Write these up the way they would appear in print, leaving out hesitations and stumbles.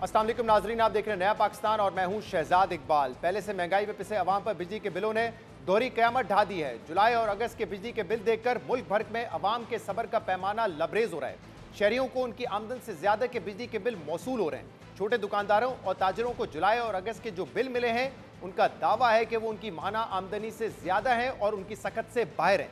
अस्सलाम वालेकुम नाजरीन, आप देख रहे हैं नया पाकिस्तान और मैं हूं शहजाद इकबाल। पहले से महंगाई में पिसे अवाम पर बिजली के बिलों ने दोहरी कयामत ढा दी है। जुलाई और अगस्त के बिजली के बिल देखकर मुल्क भर में अवाम के सब्र का पैमाना लबरेज हो रहा है। शहरियों को उनकी आमदन से ज्यादा के बिजली के बिल मौसूल हो रहे हैं। छोटे दुकानदारों और ताजरों को जुलाई और अगस्त के जो बिल मिले हैं, उनका दावा है कि वो उनकी माना आमदनी से ज्यादा है और उनकी सकत से बाहर हैं।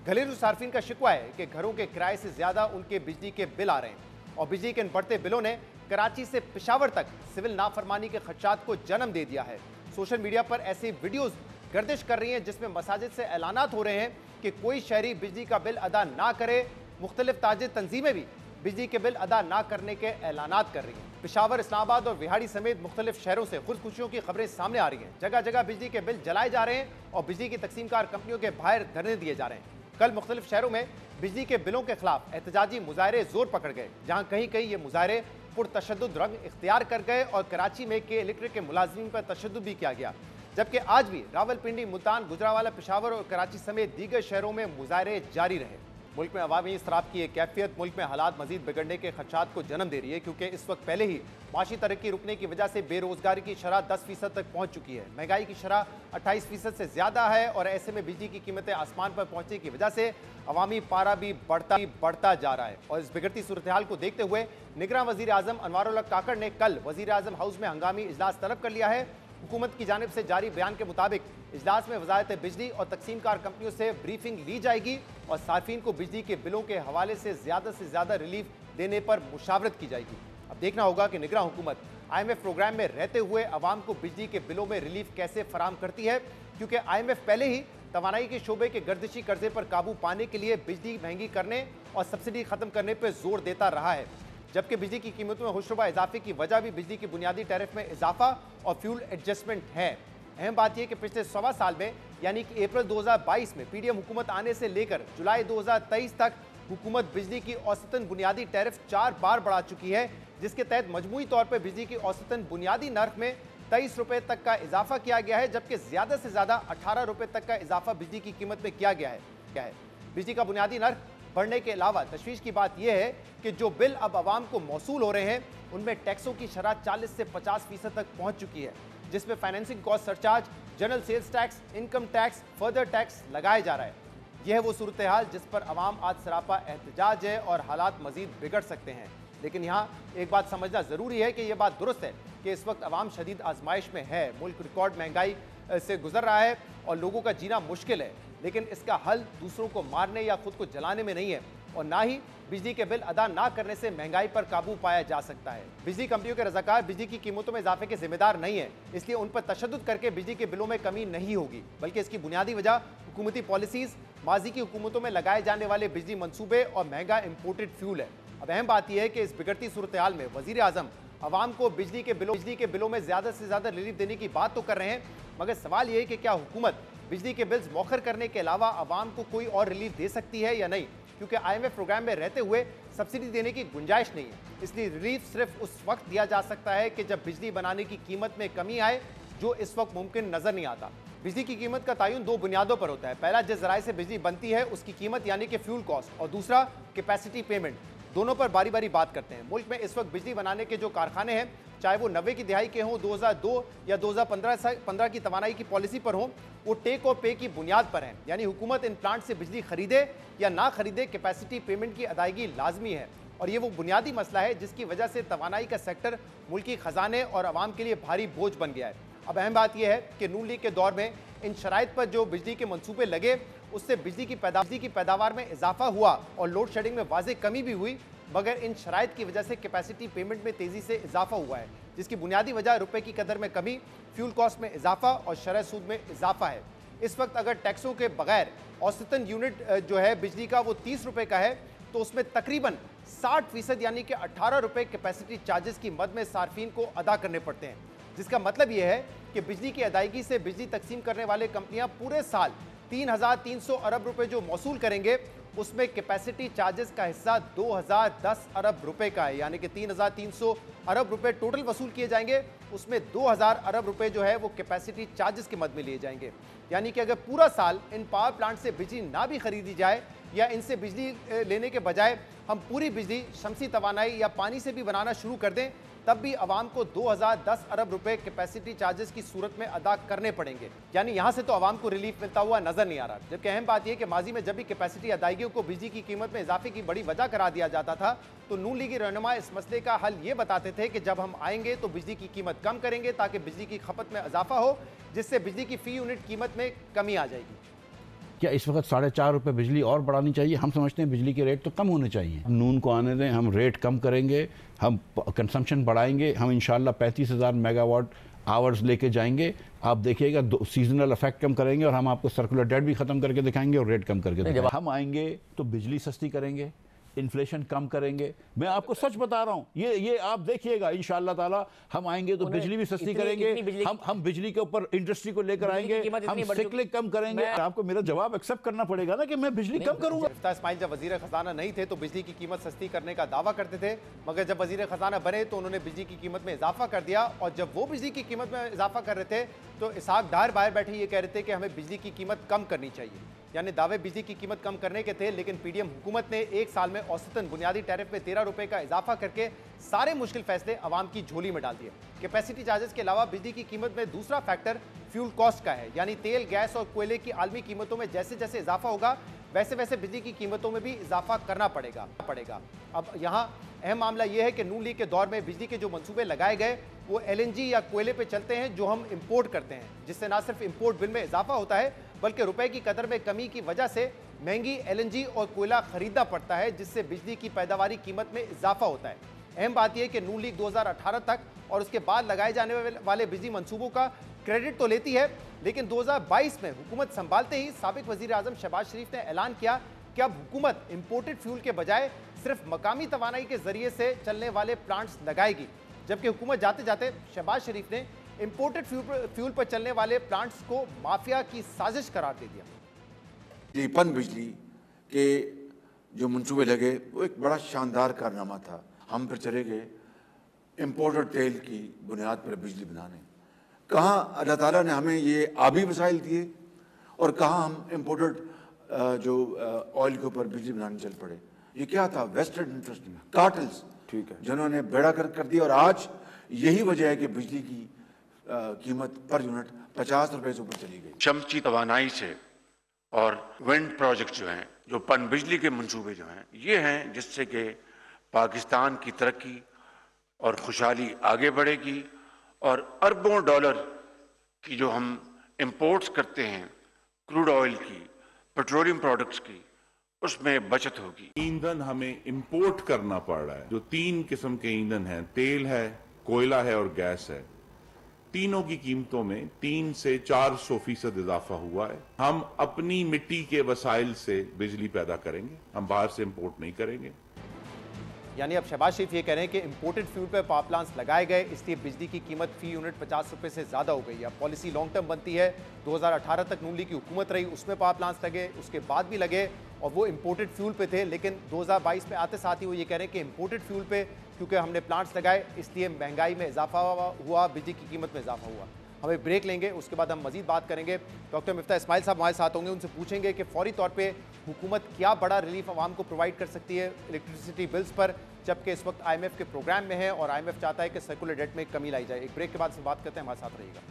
घरेलू सार्फिन का शिकवा है कि घरों के किराए से ज्यादा उनके बिजली के बिल आ रहे हैं और बिजली के इन बढ़ते बिलों ने कराची से पेशावर तक सिविल नाफरमानी के खदशात को जन्म दे दिया है। सोशल मीडिया पर ऐसी वीडियोस गर्दिश कर रही हैं जिसमें मसाजिद से ऐलानात हो रहे हैं कि कोई शहरी बिजली का बिल अदा ना करे। मुख्तलिफ ताजिर तंजीमें भी बिजली के बिल अदा ना करने के ऐलानात कर रही हैं। पेशावर, इस्लामाबाद और विहाड़ी समेत मुख्तलिफ शहरों से खुदकुशियों की खबरें सामने आ रही हैं। जगह जगह बिजली के बिल जलाए जा रहे हैं और बिजली की तकसीमकार कंपनियों के बाहर धरने दिए जा रहे हैं। कल मुख्तलिफ शहरों में बिजली के बिलों के खिलाफ एहतजाजी मुजाहरे जोर पकड़ गए, जहां कहीं कहीं ये मुजाहरे पुरतशद्दुद रंग इख्तियार कर गए और कराची में के इलेक्ट्रिक के मुलाजिमीन पर तशद्दुद भी किया गया। जबकि आज भी रावलपिंडी, मुल्तान, गुजरावाला, पेशावर और कराची समेत दीगर शहरों में मुजाहरे जारी रहे। मुल्क में अवामी इसराफ की एक कैफियत मुल्क में हालात मजीद बिगड़ने के खदशात को जन्म दे रही है, क्योंकि इस वक्त पहले ही माशी तरक्की रुकने की वजह से बेरोजगारी की शरह 10% तक पहुंच चुकी है। महंगाई की शरह 28% से ज्यादा है और ऐसे में बिजली की कीमतें आसमान पर पहुंचने की वजह से अवामी पारा भी बढ़ता जा रहा है। और इस बिगड़ती सूरत हाल को देखते हुए निगरान वजीर आजम अनवारुल हक काकड़ ने कल वजीर आजम हाउस में हंगामी इजलास तलब कर लिया है। हुकूमत की जानिब से जारी बयान के मुताबिक इजलास में वजारत बिजली और तकसीमकार कंपनियों से ब्रीफिंग ली जाएगी और सार्फिन को बिजली के बिलों के हवाले से ज्यादा रिलीफ देने पर मुशावरत की जाएगी। अब देखना होगा कि निगरान हुकूमत IMF प्रोग्राम में रहते हुए अवाम को बिजली के बिलों में रिलीफ कैसे फराम करती है, क्योंकि IMF पहले ही तवानाई के शोबे के गर्दिशी कर्जे पर काबू पाने के लिए बिजली महंगी करने और सब्सिडी खत्म करने पर जोर देता रहा है। जबकि बिजली की कीमतों में होशरुबा इजाफे की वजह भी बिजली की बुनियादी टैरिफ में इजाफा और फ्यूल एडजस्टमेंट है। अहम बात यह कि पिछले 1.25 साल में यानी कि अप्रैल 2022 में PDM हुकूमत आने से लेकर जुलाई 2023 तक हुकूमत बिजली की औसतन बुनियादी टैरिफ 4 बार बढ़ा चुकी है, जिसके तहत मजमूई तौर पर बिजली की औसतन बुनियादी नर्ख में 23 रुपये तक का इजाफा किया गया है, जबकि ज्यादा से ज्यादा 18 रुपये तक का इजाफा बिजली की कीमत में किया गया है। बिजली का बुनियादी नर्ख बढ़ने के अलावा तशवीश की बात यह है कि जो बिल अब आवाम को मौसूल हो रहे हैं उनमें टैक्सों की शरह 40 से 50% तक पहुंच चुकी है, जिसमें financing cost surcharge, general sales tax, income tax, further tax लगाया जा रहा है। यह है वो सूरत हाल जिस पर अवाम आज सरापा एहतजाज है और हालात मजीद बिगड़ सकते हैं। लेकिन यहाँ एक बात समझना ज़रूरी है कि यह बात दुरुस्त है कि इस वक्त अवाम शदीद आजमाइश में है। मुल्क रिकॉर्ड महंगाई से गुजर रहा है और लोगों का जीना मुश्किल है, लेकिन इसका हल दूसरों को मारने या खुद को जलाने में नहीं है और ना ही बिजली के बिल अदा ना करने से महंगाई पर काबू पाया जा सकता है। बिजली कंपनियों के रज़ाकार बिजली की कीमतों में इजाफे के जिम्मेदार नहीं है, इसलिए उन पर तशद्दुद करके बिजली के बिलों में कमी नहीं होगी, बल्कि इसकी बुनियादी वजह हुकूमती पॉलिसीज, माजी की हुकूमतों में लगाए जाने वाले बिजली मनसूबे और महंगा इम्पोर्टेड फ्यूल है। अब अहम बात यह है कि इस बिगड़ती सूरत हाल में वजीर आजम अवाम को बिजली के बिलों में ज्यादा से ज्यादा रिलीफ देने की बात तो कर रहे हैं, मगर सवाल यह है कि क्या हुकूमत बिजली के बिल्स मौखर करने के अलावा आवाम को कोई और रिलीफ दे सकती है या नहीं, क्योंकि IMF प्रोग्राम में रहते हुए सब्सिडी देने की गुंजाइश नहीं है। इसलिए रिलीफ सिर्फ उस वक्त दिया जा सकता है कि जब बिजली बनाने की कीमत में कमी आए, जो इस वक्त मुमकिन नजर नहीं आता। बिजली की कीमत का तयन 2 बुनियादों पर होता है। पहला, जिस जराये से बिजली बनती है उसकी कीमत यानी कि फ्यूल कॉस्ट, और दूसरा कैपेसिटी पेमेंट। दोनों पर बारी बारी बात करते हैं। मुल्क में इस वक्त बिजली बनाने के जो कारखाने हैं, चाहे वो 90 की दिहाई के हों, 2002 या 2015 की तवानाई की पॉलिसी पर हों, वो टेक और पे की बुनियाद पर हैं। यानी हुकूमत इन प्लांट से बिजली खरीदे या ना खरीदे, कैपेसिटी पेमेंट की अदायगी लाजमी है। और ये वो बुनियादी मसला है जिसकी वजह से तवानाई का सेक्टर मुल्की खजाने और आवाम के लिए भारी बोझ बन गया है। अब अहम बात यह है कि नून लीग के दौर में इन शराइत पर जो बिजली के मनसूबे लगे, उससे बिजली की पैदावार में इजाफा हुआ और लोड शेडिंग में वाज़ेह कमी भी हुई, मगर इन शराइत की वजह से कैपेसिटी पेमेंट में तेज़ी से इजाफा हुआ है, जिसकी बुनियादी वजह रुपए की कदर में कमी, फ्यूल कॉस्ट में इजाफा और शरह सूद में इजाफा है। इस वक्त अगर टैक्सों के बगैर औसतन यूनिट जो है बिजली का वो 30 रुपये का है, तो उसमें तकरीबन 60% यानी कि 18 रुपये कैपेसिटी चार्जेस की मद में सार्फिन को अदा करने पड़ते हैं, जिसका मतलब यह है कि बिजली की अदायगी से बिजली तकसीम करने वाले कंपनियां पूरे साल 3,300 अरब रुपए जो मौसूल करेंगे, उसमें कैपेसिटी चार्जेस का हिस्सा 2010 अरब रुपए का है, यानी कि 3,300 अरब रुपए टोटल वसूल किए जाएंगे, उसमें 2,000 अरब रुपए जो है वो कैपेसिटी चार्जेस के मद में लिए जाएंगे। यानी कि अगर पूरा साल इन पावर प्लांट से बिजली ना भी खरीदी जाए या इनसे बिजली लेने के बजाय हम पूरी बिजली शमसी तवानाई या पानी से भी बनाना शुरू कर दें, तब भी आवाम को 2010 अरब रुपए कैपेसिटी चार्जेस की सूरत में अदा करने पड़ेंगे। यानी यहां से तो आवाम को रिलीफ मिलता हुआ नजर नहीं आ रहा। जबकि अहम बात यह कि माजी में जब भी कैपेसिटी अदायगियों को बिजली की कीमत में इजाफे की बड़ी वजह करा दिया जाता था तो नून लीगी रहनुमा इस मसले का हल ये बताते थे कि जब हम आएंगे तो बिजली की कीमत कम करेंगे ताकि बिजली की खपत में इजाफा हो, जिससे बिजली की फी यूनिट कीमत में कमी आ जाएगी। क्या इस वक्त 4.5 रुपये बिजली और बढ़ानी चाहिए? हम समझते हैं बिजली के रेट तो कम होने चाहिए। हम नून को आने दें, हम रेट कम करेंगे, हम कंजम्पशन बढ़ाएंगे, हम इंशाल्लाह 35,000 मेगावाट आवर्स लेके जाएंगे। आप देखिएगा सीजनल इफेक्ट कम करेंगे और हम आपको सर्कुलर डेट भी खत्म करके दिखाएंगे और रेट कम करके दिखाएंगे। हम आएंगे तो बिजली सस्ती करेंगे, इन्फ्लेशन कम करेंगे। मैं आपको सच बता रहा हूं, ये आप देखिएगा इंशाअल्लाह ताला हम आएंगे तो बिजली भी सस्ती करेंगे। हम बिजली के ऊपर इंडस्ट्री को लेकर आएंगे, हम साइक्लिंग कम करेंगे। आपको मेरा जवाब एक्सेप्ट करना पड़ेगा ना कि मैं बिजली कम करूंगा। मिफ्ताह इस्माइल जब वजीर खजाना नहीं थे तो बिजली की कीमत सस्ती करने का दावा करते थे, मगर जब वजीर खजाना बने तो उन्होंने बिजली की कीमत में इजाफा कर दिया। और जब वो बिजली की कीमत में इजाफा कर रहे थे तो इसहाक डार बाहर बैठे ये कह रहे थे कि हमें बिजली की कीमत कम करनी चाहिए। यानी दावे बिजली की कीमत कम करने के थे, लेकिन पीडीएम हुकूमत ने एक साल में औसतन बुनियादी टैरिफ में 13 रुपए का इजाफा करके सारे मुश्किल फैसले अवाम की झोली में डाल दिए। कैपेसिटी चार्जेस के अलावा बिजली की कीमत में दूसरा फैक्टर फ्यूल कॉस्ट का है, यानी तेल, गैस और कोयले की आलमी कीमतों में जैसे जैसे इजाफा होगा वैसे वैसे बिजली की कीमतों में भी इजाफा करना पड़ेगा। अब यहाँ अहम मामला यह है कि नून लीग के दौर में बिजली के जो मंसूबे लगाए गए वो एलएनजी या कोयले पे चलते हैं जो हम इंपोर्ट करते हैं, जिससे ना सिर्फ इंपोर्ट बिल में इजाफा होता है बल्कि रुपए की कदर में कमी की वजह से महंगी एलएनजी और कोयला खरीदना पड़ता है, जिससे बिजली की पैदावारी कीमत में इजाफा होता है। अहम बात यह है कि नून लीग 2018 तक और उसके बाद लगाए जाने वाले बिजली मंसूबों का क्रेडिट तो लेती है, लेकिन 2022 में हुकूमत संभालते ही साबिक वजीर आजम शहबाज शरीफ ने ऐलान किया कि अब हुकूमत इंपोर्टेड फ्यूल के बजाय सिर्फ मकामी तवानाई के जरिए से चलने वाले प्लांट्स लगाएगी। जबकि हुकूमत जाते जाते शहबाज शरीफ ने इंपोर्टेड फ्यूल पर चलने वाले प्लांट्स को माफिया की साजिश करार दे दिया। पन बिजली के जो मंसूबे लगे वो एक बड़ा शानदार कारनामा था। हम फिर चले गए इंपोर्टेड तेल की बुनियाद पर बिजली बनाने। कहाँ अल्लाह ताला ने हमें ये आबी वसाइल दिए और कहाँ हम इंपोर्टेड जो ऑयल के ऊपर बिजली बनाने चल पड़े। ये क्या था? वेस्टेड इंटरेस्ट, कार्टल्स, ठीक है, जिन्होंने बेड़ा कर दिया। और आज यही वजह है कि बिजली की कीमत पर यूनिट 50 रुपए से ऊपर चली गई। शमसी तवानाई से और विंड प्रोजेक्ट जो हैं, जो पन बिजली के मंसूबे जो हैं, ये हैं जिससे कि पाकिस्तान की तरक्की और खुशहाली आगे बढ़ेगी और अरबों डॉलर की जो हम इंपोर्ट्स करते हैं क्रूड ऑयल की, पेट्रोलियम प्रोडक्ट्स की, उसमें बचत होगी। ईंधन हमें इंपोर्ट करना पड़ रहा है। जो 3 किस्म के ईंधन हैं, तेल है, कोयला है और गैस है, तीनों की कीमतों में 3 से 400% इजाफा हुआ है। हम अपनी मिट्टी के वसाइल से बिजली पैदा करेंगे, हम बाहर से इंपोर्ट नहीं करेंगे। यानी अब शहबाज शरीफ ये कह रहे हैं कि इंपोर्टेड फ्यूल पर पावर प्लांट्स लगाए गए, इसलिए बिजली की कीमत फी यूनिट 50 रुपए से ज़्यादा हो गई है। अब पॉलिसी लॉन्ग टर्म बनती है। 2018 तक नून लीग की हुकूमत रही, उसमें पावर प्लांट्स लगे, उसके बाद भी लगे और वो इंपोर्टेड फ्यूल पे थे। लेकिन 2022 में आते साथ ही वो ये कह रहे हैं कि इंपोर्टेड फ्यूल पे क्योंकि हमने प्लांट्स लगाए इसलिए महंगाई में इजाफा हुआ, बिजली की कीमत में इजाफा हुआ। हम एक ब्रेक लेंगे, उसके बाद हम मजीद बात करेंगे। डॉक्टर मिफ्ताह इस्माइल साहब हमारे साथ होंगे, उनसे पूछेंगे कि फौरी तौर पे हुकूमत क्या बड़ा रिलीफ आवाम को प्रोवाइड कर सकती है इलेक्ट्रिसिटी बिल्स पर, जबकि इस वक्त IMF के प्रोग्राम में है और IMF चाहता है कि सर्कुलर डेट में कमी लाई जाए। एक ब्रेक के बाद से बात करते हैं, हमारे साथ रहिएगा।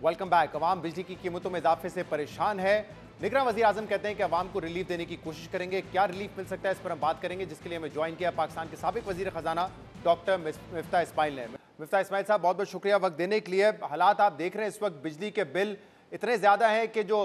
Welcome back. अवाम बिजली की कीमतों में इजाफे से परेशान है। निगरान वज़ीर आज़म कहते हैं कि अवाम को रिलीफ देने की कोशिश करेंगे। क्या रिलीफ मिल सकता है, इस पर हम बात करेंगे, जिसके लिए हमें ज्वाइन किया पाकिस्तान के साबिक वज़ीर ख़जाना डॉक्टर मिफ्ताह इस्माइल ने। मिफ्ताह इस्माइल साहब, बहुत बहुत शुक्रिया वक्त देने के लिए। हालात आप देख रहे हैं इस वक्त, बिजली के बिल इतने ज़्यादा हैं कि जो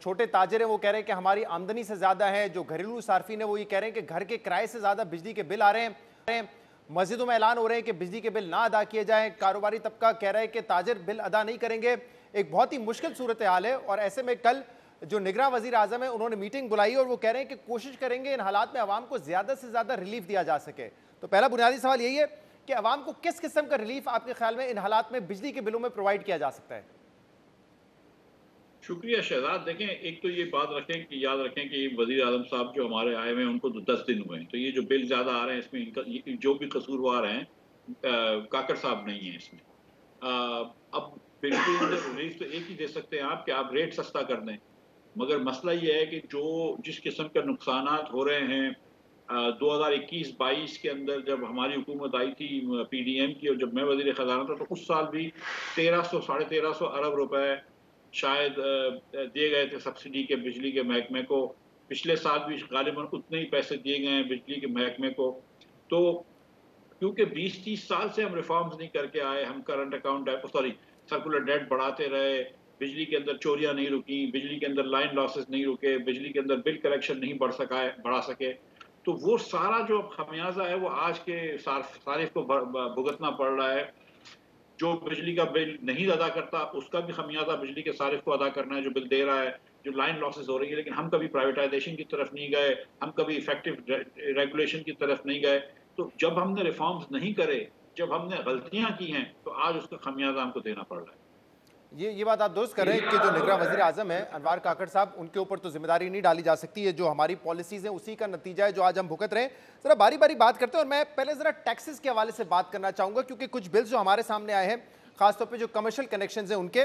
छोटे ताजर हैं वो कह रहे हैं कि हमारी आमदनी से ज़्यादा है, जो घरेलू सार्फिन है वो ये कह रहे हैं कि घर के किराए से ज़्यादा बिजली के बिल आ रहे हैं। मस्जिदों में ऐलान हो रहे हैं कि बिजली के बिल ना अदा किए जाएँ। कारोबारी तबका कह रहा है कि ताजर बिल अदा नहीं करेंगे। एक बहुत ही मुश्किल सूरत हाल है। और ऐसे में कल जो निगरान वज़ीर आज़म है उन्होंने मीटिंग बुलाई और वो कह रहे हैं कि कोशिश करेंगे इन हालात में आवाम को ज़्यादा से ज़्यादा रिलीफ दिया जा सके। तो पहला बुनियादी सवाल यही है कि आवाम को किस किस्म का रिलीफ आपके ख्याल में इन हालात में बिजली के बिलों में प्रोवाइड किया जा सकता है? शुक्रिया शहजाद। देखें, एक तो ये बात रखें कि याद रखें कि वज़ीर आज़म साहब जो हमारे आए हुए हैं उनको तो 10 दिन हुए हैं, तो ये जो बिल ज़्यादा आ रहे हैं इसमें इनका जो भी कसूरवार हैं काकर साहब नहीं है इसमें। अब बिल्कुल रिलीफ तो एक ही दे सकते हैं आप कि आप रेट सस्ता कर दें, मगर मसला ये है कि जो जिस किस्म के नुकसानात हो रहे हैं 2021-22 के अंदर जब हमारी हुकूमत आई थी पीडीएम की, और जब मैं वज़ीर ख़ज़ाना था, तो उस साल भी 1300 साढ़े 1300 अरब रुपए शायद दिए गए थे सब्सिडी के बिजली के महकमे को। पिछले साल भी गालिबन उतने ही पैसे दिए गए हैं बिजली के महकमे को। तो क्योंकि 20-30 साल से हम रिफॉर्म्स नहीं करके आए, हम करंट अकाउंट सर्कुलर डेट बढ़ाते रहे, बिजली के अंदर चोरियां नहीं रुकी, बिजली के अंदर लाइन लॉसेस नहीं रुके, बिजली के अंदर बिल कलेक्शन नहीं बढ़ा सके, तो वो सारा जो खमियाजा है वो आज के सारिफ को भुगतना पड़ रहा है। जो बिजली का बिल नहीं अदा करता उसका भी खमियाजा बिजली के सारिफ को अदा करना है, जो बिल दे रहा है, जो लाइन लॉसेस हो रही है। लेकिन हम कभी प्राइवेटाइजेशन की तरफ नहीं गए, हम कभी इफेक्टिव रेगुलेशन की तरफ नहीं गए। तो जब हमने रिफॉर्म्स नहीं करे, जब हमने गलतियां की हैं, तो आज उसका खमियाजा हमको देना पड़ रहा है। ये बात आप दुरुस्त कर रहे हैं कि जो निगरान वज़ीर आज़म है अनवार काकड़ साहब, उनके ऊपर तो जिम्मेदारी नहीं डाली जा सकती है। जो हमारी पॉलिसीज़ हैं उसी का नतीजा है जो आज हम भुगत रहे हैं। ज़रा बारी बारी बात करते हैं, और मैं पहले ज़रा टैक्सेस के हवाले से बात करना चाहूँगा, क्योंकि कुछ बिल्स जो हमारे सामने आए हैं, खासतौर पे जो कमर्शियल कनेक्शंस हैं उनके,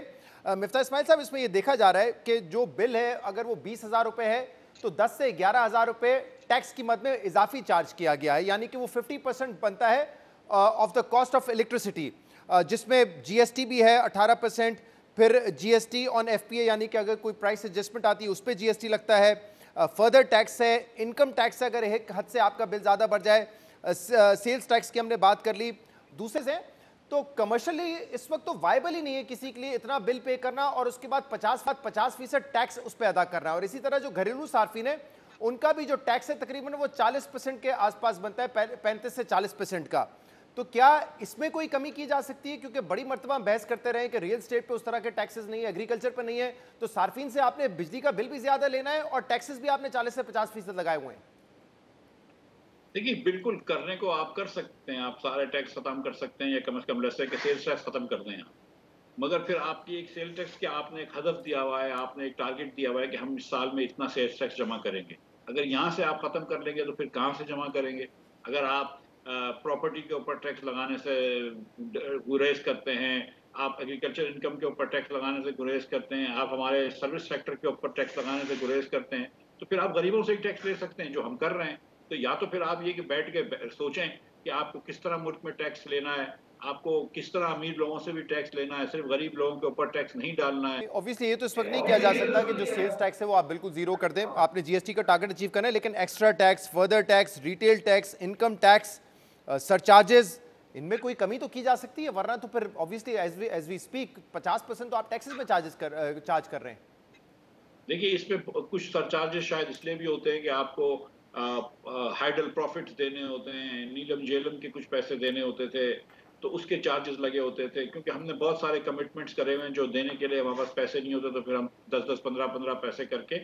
मिफ्ता इस्माइल साहब, इसमें ये देखा जा रहा है कि जो बिल है अगर वो 20,000 रुपये है तो 10 से 11,000 रुपये टैक्स की मद में इजाफी चार्ज किया गया है, यानी कि वो 50% बनता है of the cost of electricity, जिसमें जीएसटी भी है 18%, फिर जीएसटी ऑन एफपीए, यानी कि अगर कोई प्राइस एडजस्टमेंट आती है उस पर जीएसटी लगता है, फर्दर टैक्स है, इनकम टैक्स अगर एक हद से आपका बिल ज़्यादा बढ़ जाए, सेल्स टैक्स की हमने बात कर ली। दूसरे से तो कमर्शियली इस वक्त तो वायबल ही नहीं है किसी के लिए इतना बिल पे करना, और उसके बाद 50% टैक्स उस पर अदा करना है। और इसी तरह जो घरेलू सार्फिन है उनका भी जो टैक्स है तकरीबन वो 40% के आसपास बनता है, 35 से 40% का। तो क्या इसमें कोई कमी की जा सकती है? क्योंकि बड़ी मर्तबा हम बहस करते रहे कि रियल एस्टेट पे उस तरह के टैक्सेस नहीं है, एग्रीकल्चर पे नहीं है, तो सार्फिन से आपने बिजली का बिल भी ज्यादा लेना है और टैक्सेस भी आपने 40 से 50% लगाए हुए हैं। देखिए, बिल्कुल करने को आप कर सकते हैं, आप सारे टैक्स खत्म कर सकते हैं, या कम से कम लेट्स से कि सेल्स टैक्स खत्म कर दें आप। मगर फिर आपकी एक सेल्स टैक्स के आपने एक हदफ दिया हुआ है, आपने एक टारगेट दिया हुआ है कि हम इस साल में इतना सेल्स टैक्स जमा करेंगे। अगर यहाँ से आप खत्म कर लेंगे तो फिर कहाँ से जमा करेंगे? अगर आप प्रॉपर्टी के ऊपर टैक्स लगाने से गुरेज करते हैं, आप एग्रीकल्चर इनकम के ऊपर टैक्स लगाने से गुरेज करते हैं, आप हमारे सर्विस सेक्टर के ऊपर टैक्स लगाने से गुरेज करते हैं, तो फिर आप गरीबों से ही टैक्स ले सकते हैं, जो हम कर रहे हैं। तो या तो फिर आप ये कि बैठ के सोचें कि आपको किस तरह मुल्क में टैक्स लेना है, आपको किस तरह अमीर लोगों से भी टैक्स लेना है, सिर्फ गरीब लोगों के ऊपर टैक्स नहीं डालना है। ऑब्वियसली ये तो इस वक्त नहीं किया जा सकता कि जो सेल्स टैक्स है वो आप बिल्कुल जीरो कर दें, आपने जीएसटी का टारगेट अचीव करना है, लेकिन extra tax, further tax, retail tax, income tax, surcharges, इनमें कोई कमी तो की जा सकती है, वरना तो फिर ऑब्वियसली एज वी स्पीक 50% तो आप टैक्सेस में चार्ज कर रहे हैं। देखिए, इसमें कुछ सरचार्जेस शायद इसलिए भी होते हैं कि आपको हाइडल प्रॉफिट्स देने होते हैं, नीलम जेलम के कुछ पैसे देने होते थे, तो उसके चार्जेस लगे होते थे, क्योंकि हमने बहुत सारे कमिटमेंट्स करे हुए हैं जो देने के लिए हमारे पास पैसे नहीं होते, तो फिर हम 10-10, 15-15 पैसे करके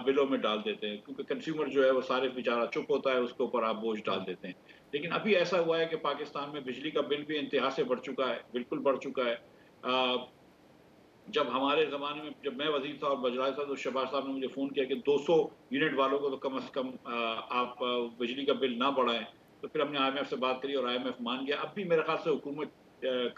बिलों में डाल देते हैं, क्योंकि कंज्यूमर जो है वो सारे बेचारा चुप होता है, उसके ऊपर आप बोझ डाल देते हैं। लेकिन अभी ऐसा हुआ है कि पाकिस्तान में बिजली का बिल भी इंतहा से बढ़ चुका है, बिल्कुल बढ़ चुका है। जब हमारे ज़माने में, जब मैं वज़ीर था और बजराज था, तो शहबाज साहब ने मुझे फ़ोन किया कि 200 यूनिट वालों को तो कम से कम आप बिजली का बिल ना बढ़ाएं। तो फिर हमने IMF से बात करी और IMF मान गया। अब भी मेरे ख्याल से हुकूमत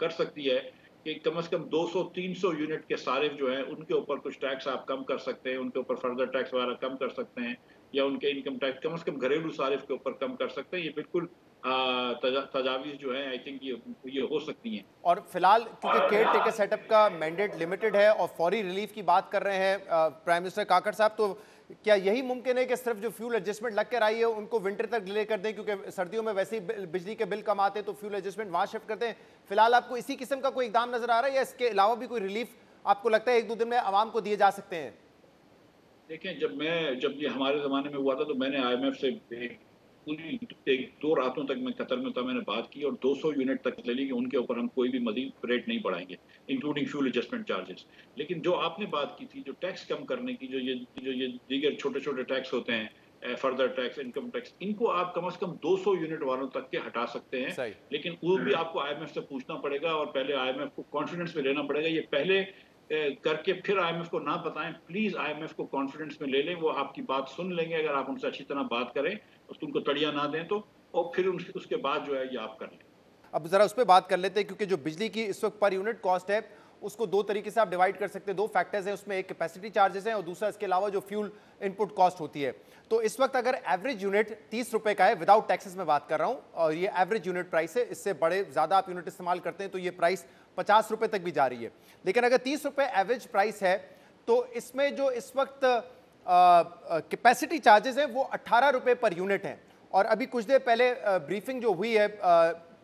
कर सकती है कि कम से कम 200-300 यूनिट के सारिफ जो हैं उनके ऊपर कुछ टैक्स आप कम कर सकते हैं, उनके ऊपर फर्दर टैक्स वगैरह कम कर सकते हैं, या उनके इनकम टैक्स कम से कम घरेलू सारिफ के ऊपर कम कर सकते हैं। ये बिल्कुल तजावीज़ जो है आई थिंक ये हो सकती हैं। और फिलहाल क्योंकि केयर टेकर सेटअप का मैंडेट लिमिटेड है और फौरी रिलीफ की बात कर रहे हैं प्राइम मिनिस्टर काकड़ साहब, तो क्या यही मुमकिन है कि सिर्फ जो फ्यूल एडजस्टमेंट लग कर आई है उनको विंटर तक डिले कर दें, क्योंकि सर्दियों में वैसे ही बिजली के बिल कम आते हैं तो फ्यूल एडजस्टमेंट वहाँ शिफ्ट करते हैं? फिलहाल आपको इसी किस्म का कोई इकदाम नजर आ रहा है, या इसके अलावा भी कोई रिलीफ आपको लगता है 1-2 दिन में आवाम को दिए जा सकते हैं? देखें, जब ये हमारे ज़माने में हुआ था तो मैंने IMF से पूरी 1-2 रातों तक मैं कतर में था, मैंने बात की और 200 यूनिट तक ले ली कि उनके ऊपर हम कोई भी मज़ीद रेट नहीं बढ़ाएंगे, इंक्लूडिंग फ्यूल एडजस्टमेंट चार्जेस। लेकिन जो आपने बात की थी, जो टैक्स कम करने की, जो ये दीगर छोटे-छोटे टैक्स होते हैं, फर्दर टैक्स, इनकम टैक्स, इनको आप कम से कम 200 यूनिट वालों तक के हटा सकते हैं। लेकिन वो भी आपको IMF से पूछना पड़ेगा और पहले IMF को कॉन्फिडेंस में लेना पड़ेगा। ये पहले करके फिर IMF को ना बताएं, प्लीज IMF को कॉन्फिडेंस में ले लें, वो आपकी बात सुन लेंगे अगर आप उनसे अच्छी तरह बात करें, उनको तड़िया ना दें तो, और फिर उसके बाद जो है ये आप कर लें। अब जरा उस पर बात कर लेते हैं, क्योंकि जो बिजली की इस वक्त पर यूनिट कॉस्ट है उसको दो तरीके से आप डिवाइड कर सकते हैं। दो फैक्टर्स हैं उसमें, एक कैपेसिटी चार्जेस हैं और दूसरा इसके अलावा जो फ्यूल इनपुट कॉस्ट होती है। तो इस वक्त अगर एवरेज यूनिट 30 रुपए का है, विदाउट टैक्सेस में बात कर रहा हूं, और ये एवरेज यूनिट प्राइस है, इससे बड़े ज्यादा आप यूनिट इस्तेमाल करते हैं तो ये प्राइस 50 रुपए तक भी जा रही है। लेकिन अगर 30 रुपए एवरेज प्राइस है तो इसमें जो इस वक्त कैपेसिटी चार्जेस हैं वो 18 रुपए पर यूनिट हैं। और अभी कुछ देर पहले ब्रीफिंग जो हुई है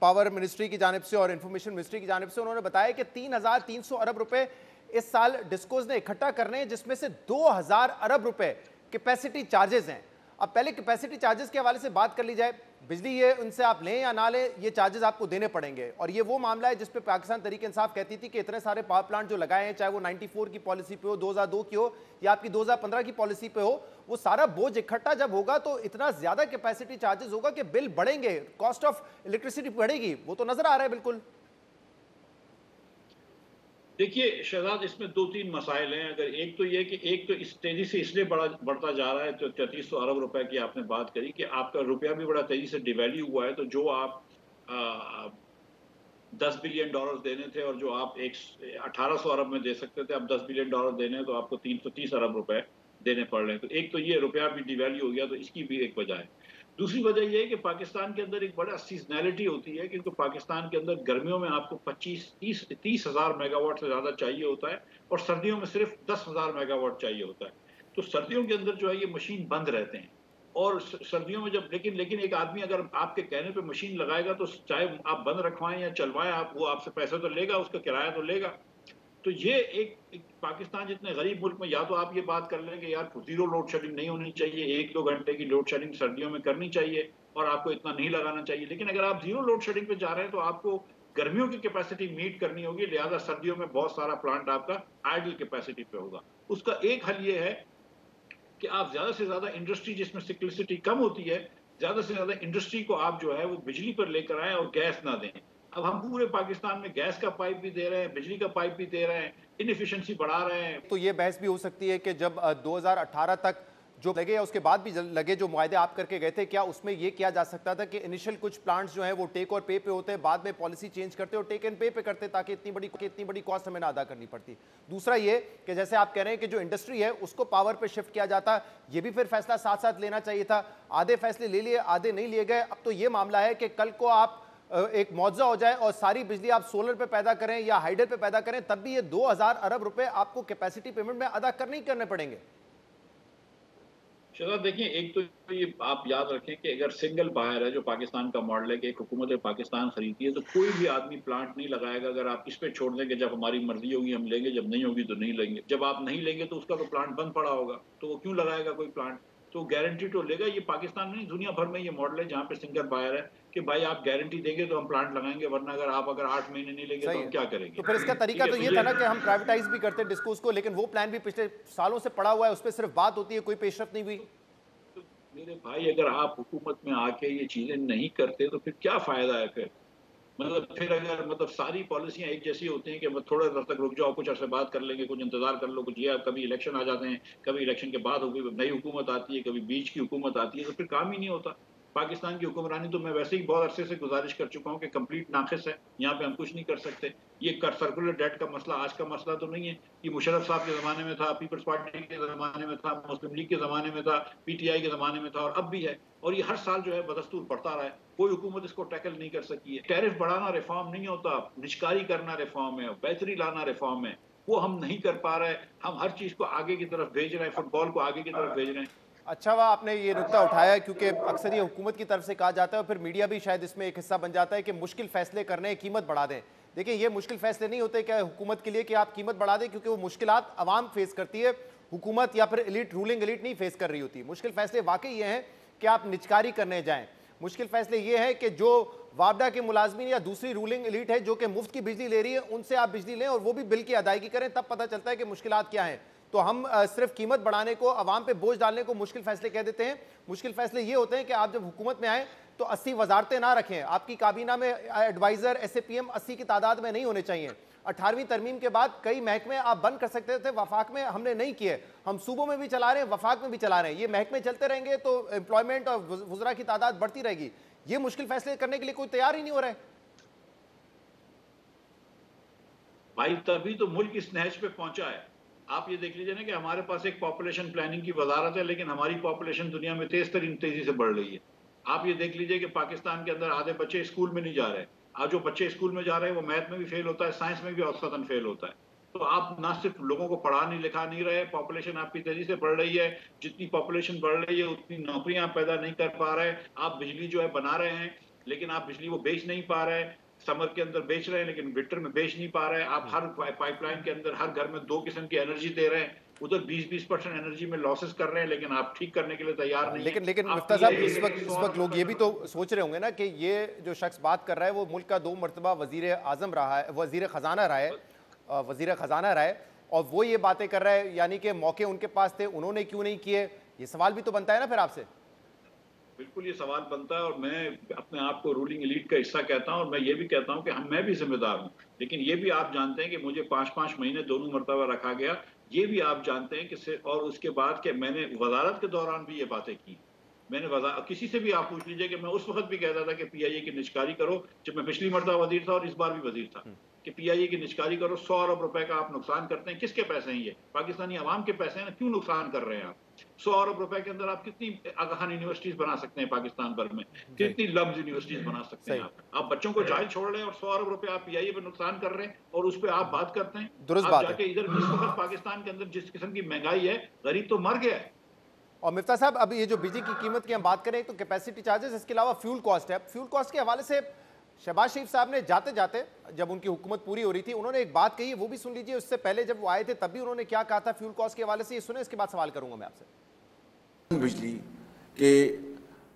पावर मिनिस्ट्री की जानिब से और इंफॉर्मेशन मिनिस्ट्री की जानिब से, उन्होंने बताया कि 3,300 अरब रुपए इस साल डिस्कोज ने इकट्ठा करने हैं, जिसमें से 2,000 अरब रुपए कैपेसिटी चार्जेस हैं। अब पहले कैपेसिटी चार्जेस के हवाले से बात कर ली जाए। बिजली ये उनसे आप लें या ना लें, ये चार्जेस आपको देने पड़ेंगे। और ये वो मामला है जिस पे पाकिस्तान तहरीक इंसाफ कहती थी कि इतने सारे पावर प्लांट जो लगाए हैं, चाहे वो 94 की पॉलिसी पे हो, 2002 की हो या आपकी 2015 की पॉलिसी पे हो, वो सारा बोझ इकट्ठा जब होगा तो इतना ज्यादा कैपेसिटी चार्जेस होगा कि बिल बढ़ेंगे, कॉस्ट ऑफ इलेक्ट्रिसिटी बढ़ेगी। वो तो नजर आ रहा है बिल्कुल। देखिए शहजाद, इसमें 2-3 मसाइल हैं। अगर एक तो ये कि एक तो इस तेजी से इसलिए बढ़ता जा रहा है, तो 3300 अरब रुपए की आपने बात करी कि आपका रुपया भी बड़ा तेजी से डिवैल्यू हुआ है। तो जो आप 10 बिलियन डॉलर देने थे और जो आप 1800 अरब में दे सकते थे, अब 10 बिलियन डॉलर देने हैं तो आपको 330 अरब रुपए देने पड़ रहे हैं। तो एक तो ये रुपया भी डिवैल्यू हो गया, तो इसकी भी एक वजह है। दूसरी वजह यह है कि पाकिस्तान के अंदर एक बड़ा सीजनैलिटी होती है, क्योंकि पाकिस्तान के अंदर गर्मियों में आपको 25-30 हज़ार मेगावाट से ज़्यादा चाहिए होता है और सर्दियों में सिर्फ 10,000 मेगावाट चाहिए होता है। तो सर्दियों के अंदर जो है ये मशीन बंद रहते हैं और सर्दियों में जब लेकिन एक आदमी अगर आपके कहने पे मशीन लगाएगा तो चाहे आप बंद रखवाएं या चलवाएं, आप वो आपसे पैसे तो लेगा, उसका किराया तो लेगा। तो ये एक पाकिस्तान जितने गरीब मुल्क में, या तो आप ये बात कर लें कि यार जीरो लोड शेडिंग नहीं होनी चाहिए, 1-2 घंटे की लोड शेडिंग सर्दियों में करनी चाहिए और आपको इतना नहीं लगाना चाहिए। लेकिन अगर आप जीरो लोड शेडिंग पे जा रहे हैं तो आपको गर्मियों की कैपेसिटी मीट करनी होगी, लिहाजा सर्दियों में बहुत सारा प्लांट आपका आइडल कैपेसिटी पे होगा। उसका एक हल ये है कि आप ज्यादा से ज्यादा इंडस्ट्री जिसमें सिक्लिसिटी कम होती है, ज्यादा से ज्यादा इंडस्ट्री को आप जो है वो बिजली पर लेकर आए और गैस ना दें। अब हम पूरे पाकिस्तान में गैस का पाइप भी दे रहे हैं, बिजली का पाइप भी दे रहे हैं, इनएफिशिएंसी बढ़ा रहे हैं। तो ये बहस भी हो सकती है कि जब 2018 तक जो लगे या उसके बाद भी लगे जो मुआहदे आप करके गए थे, क्या उसमें ये किया जा सकता था कि इनिशियल कुछ प्लांट्स जो हैं वो टेक और पे पे होते हैं, बाद में पॉलिसी चेंज करते और टेक एंड पे पे करते, ताकि इतनी बड़ी कॉस्ट हमें ना अदा करनी पड़ती। दूसरा ये कि जैसे आप कह रहे हैं कि जो इंडस्ट्री है उसको पावर पे शिफ्ट किया जाता, ये भी फिर फैसला साथ साथ लेना चाहिए था। आधे फैसले ले लिए, आधे नहीं लिए गए। अब तो ये मामला है कि कल को आप एक मुआवजा हो जाए और सारी बिजली आप सोलर पे पैदा करें या हाइडल पे पैदा करें, तब भी ये 2,000 अरब रुपए आपको कैपेसिटी पेमेंट में अदा करने पड़ेंगे। शहजाद देखिए, एक तो ये आप याद रखें कि अगर सिंगल बायर है, जो पाकिस्तान का मॉडल है कि एक हुकूमत पाकिस्तान खरीदती है, तो कोई भी आदमी प्लांट नहीं लगाएगा। अगर आप इस पे छोड़ देंगे जब हमारी मर्जी होगी हम लेंगे, जब नहीं होगी तो नहीं लेंगे। जब आप नहीं लेंगे तो उसका तो प्लांट बंद पड़ा होगा, तो वो क्यों लगाएगा कोई प्लांट? तो गारंटी तो लेगा। ये पाकिस्तान में नहीं, दुनिया भर में ये मॉडल है जहाँ पे सिंगल बायर है कि भाई आप गारंटी देंगे तो हम प्लांट लगाएंगे, वरना अगर 8 महीने नहीं लेंगे तो हम क्या करेंगे? तो फिर इसका तरीका तो ये था ना कि हम प्राइवेटाइज भी करते डिस्कोस को, लेकिन वो प्लान भी पिछले सालों से पड़ा हुआ है, उस पर सिर्फ बात होती है, कोई पेशरफ नहीं हुई। तो मेरे भाई, अगर आप हुकूमत में आके ये चीजें नहीं करते तो फिर क्या फायदा है? फिर अगर सारी पॉलिसियां एक जैसी होती हैं कि थोड़ा देर तक रुक जाओ, कुछ अर्से बात कर लेंगे, कुछ इंतजार कर लो, कुछ ये कभी इलेक्शन आ जाते हैं, कभी इलेक्शन के बाद नई हुकूमत आती है, कभी बीच की हुकूमत आती है, तो फिर काम ही नहीं होता। पाकिस्तान की हुक्मरानी तो मैं वैसे ही बहुत अरसे से गुजारिश कर चुका हूँ कि कंप्लीट नाकिस है, यहाँ पे हम कुछ नहीं कर सकते। ये सर्कुलर डेट का मसला आज का मसला तो नहीं है, ये मुशर्रफ साहब के ज़माने में था, पीपल्स पार्टी के ज़माने में था, मुस्लिम लीग के ज़माने में था, PTI के ज़माने में था और अब भी है। और ये हर साल जो है बदस्तूर बढ़ता रहा है, कोई हुकूमत इसको टैकल नहीं कर सकी है। टैरिफ बढ़ाना रिफॉर्म नहीं होता, निष्कारी करना रिफॉर्म है, बेहतरी लाना रिफॉर्म है, वो हम नहीं कर पा रहे। हम हर चीज़ को आगे की तरफ भेज रहे हैं, फुटबॉल को आगे की तरफ भेज रहे हैं। अच्छा हुआ आपने ये नुक्ता उठाया, क्योंकि अक्सर ये हुकूमत की तरफ से कहा जाता है और फिर मीडिया भी शायद इसमें एक हिस्सा बन जाता है कि मुश्किल फैसले करने कीमत बढ़ा दें। देखिए, ये मुश्किल फैसले नहीं होते क्या हुकूमत के लिए कि आप कीमत बढ़ा दें, क्योंकि वो मुश्किलात अवाम फेस करती है, हुकूमत या फिर रूलिंग एलीट नहीं फेस कर रही होती। मुश्किल फैसले वाकई ये हैं कि आप निजकारी करने जाएं। मुश्किल फैसले ये हैं कि जो वापडा के मुलाजमीन या दूसरी रूलिंग एलीट है जो कि मुफ्त की बिजली ले रही है, उनसे आप बिजली लें और वो भी बिल की अदायगी करें, तब पता चलता है कि मुश्किलात क्या हैं। तो हम सिर्फ कीमत बढ़ाने को, अवाम पे बोझ डालने को मुश्किल फैसले कह देते हैं। मुश्किल फैसले ये होते हैं कि आप जब हुकूमत में आए तो 80 वजारतें ना रखें, आपकी काबीना में एडवाइजर SAPM 80 की तादाद में नहीं होने चाहिए। 18वीं तरमीम के बाद कई महकमे आप बंद कर सकते थे, वफाक में हमने नहीं किए। हम सूबों में भी चला रहे हैं, वफाक में भी चला रहे हैं। ये महकमे चलते रहेंगे तो एम्प्लॉयमेंट और वुज़रा की तादाद बढ़ती रहेगी। ये मुश्किल फैसले करने के लिए कोई तैयार ही नहीं हो रहा है। भाई तभी तो मुल्क इस नहज पे पहुंचा है। आप ये देख लीजिए ना कि हमारे पास एक पॉपुलेशन प्लानिंग की वजारत है, लेकिन हमारी पॉपुलेशन दुनिया में तेजी से बढ़ रही है। आप ये देख लीजिए कि पाकिस्तान के अंदर आधे बच्चे स्कूल में नहीं जा रहे। आज जो बच्चे स्कूल में जा रहे हैं वो मैथ में भी फेल होता है, साइंस में भी औसतन फेल होता है। तो आप ना सिर्फ लोगों को पढ़ा नहीं लिखा नहीं रहे, पॉपुलेशन आपकी तेजी से बढ़ रही है, जितनी पॉपुलेशन बढ़ रही है उतनी नौकरियां आप पैदा नहीं कर पा रहे। आप बिजली जो है बना रहे हैं, लेकिन आप बिजली वो बेच नहीं पा रहे। समर के अंदर बेच रहे हैं लेकिन विंटर में बेच नहीं पा रहे। आप हर पाइपलाइन के अंदर हर घर में 2 किस्म की एनर्जी दे रहे हैं, उधर 20% एनर्जी में लॉसेस कर रहे हैं, लेकिन आप ठीक करने के लिए तैयार नहीं लेकिन है। मिफ्ता साहब, इस वक्त लोग ये भी तो सोच रहे होंगे ना कि ये जो शख्स बात कर रहा है वो मुल्क का 2 मरतबा वजीर आजम रहा है, वजीर खजाना रहा है, वजीर खजाना रहा है, और वो ये बातें कर रहा है, यानी कि मौके उनके पास थे, उन्होंने क्यों नहीं किए? ये सवाल भी तो बनता है ना फिर आपसे। बिल्कुल ये सवाल बनता है, और मैं अपने आप को रूलिंग एलीट का हिस्सा कहता हूं, और मैं ये भी कहता हूं कि मैं भी जिम्मेदार हूं। लेकिन ये भी आप जानते हैं कि मुझे 5-5 महीने दोनों मरतबा रखा गया। ये भी आप जानते हैं कि और उसके बाद कि मैंने वजारत के दौरान भी ये बातें की। मैंने किसी से भी आप पूछ लीजिए कि मैं उस वक्त भी कहता था कि पीआईए की निष्कारी करो, जब मैं पिछली मरतबा वजीर था और इस बार भी वजीर था, कि पीआईए की निष्कारी करो। 100 अरब रुपए का आप नुकसान करते हैं। किसके पैसे हैं ये? पाकिस्तानी आवाम के पैसे हैं ना, क्यों नुकसान कर रहे हैं आप? 100 अरब रुपए के अंदर आप कितनी अगहन यूनिवर्सिटीज बना सकते हैं पाकिस्तान भर में, कितनी लब्ज यूनिवर्सिटीज बना सकते हैं आप बच्चों को जाहिल छोड़ रहे हैं और 100 अरब रुपए आप पीआईए पे नुकसान कर रहे हैं और उस पर आप बात करते हैं। दुरुस्त आप बात जाके है। इधर इस वक्त पाकिस्तान के अंदर जिस किस्म की महंगाई है, गरीब तो मर गया है। और मिफ्ता साहब, अब ये जो बिजली की कीमत की हम बात करें तो कैपेसिटी चार्जेस, इसके अलावा फ्यूल कॉस्ट है। फ्यूल कॉस्ट के हवाले से शहबाज शरीफ साहब ने जाते जाते, जब उनकी हुकूमत पूरी हो रही थी, उन्होंने एक बात कही, वो भी सुन लीजिए। उससे पहले जब वो आए थे तब भी उन्होंने क्या कहा था फ्यूल कॉस्ट के हवाले से, ये सुने, इसके बाद सवाल करूंगा मैं आपसे। बिजली के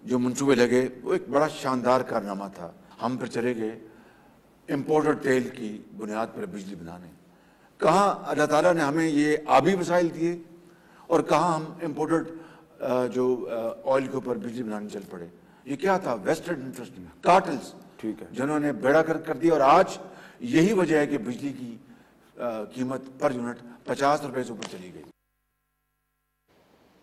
जो मंसूबे लगे वो एक बड़ा शानदार कारनामा था। हम फिर चले गए इम्पोर्टेड तेल की बुनियाद पर बिजली बनाने। कहाँ अल्लाह ताला ने हमें ये आबी वसाइल दिए और कहाँ हम इम्पोर्टेड जो ऑयल के ऊपर बिजली बनाने चल पड़े। ये क्या था? वेस्टेड इंटरेस्ट, कार्टल्स, ठीक है, जिन्होंने बेड़ा कर दिया। और आज यही वजह है कि बिजली की कीमत पर यूनिट 50 रुपए से ऊपर चली गई।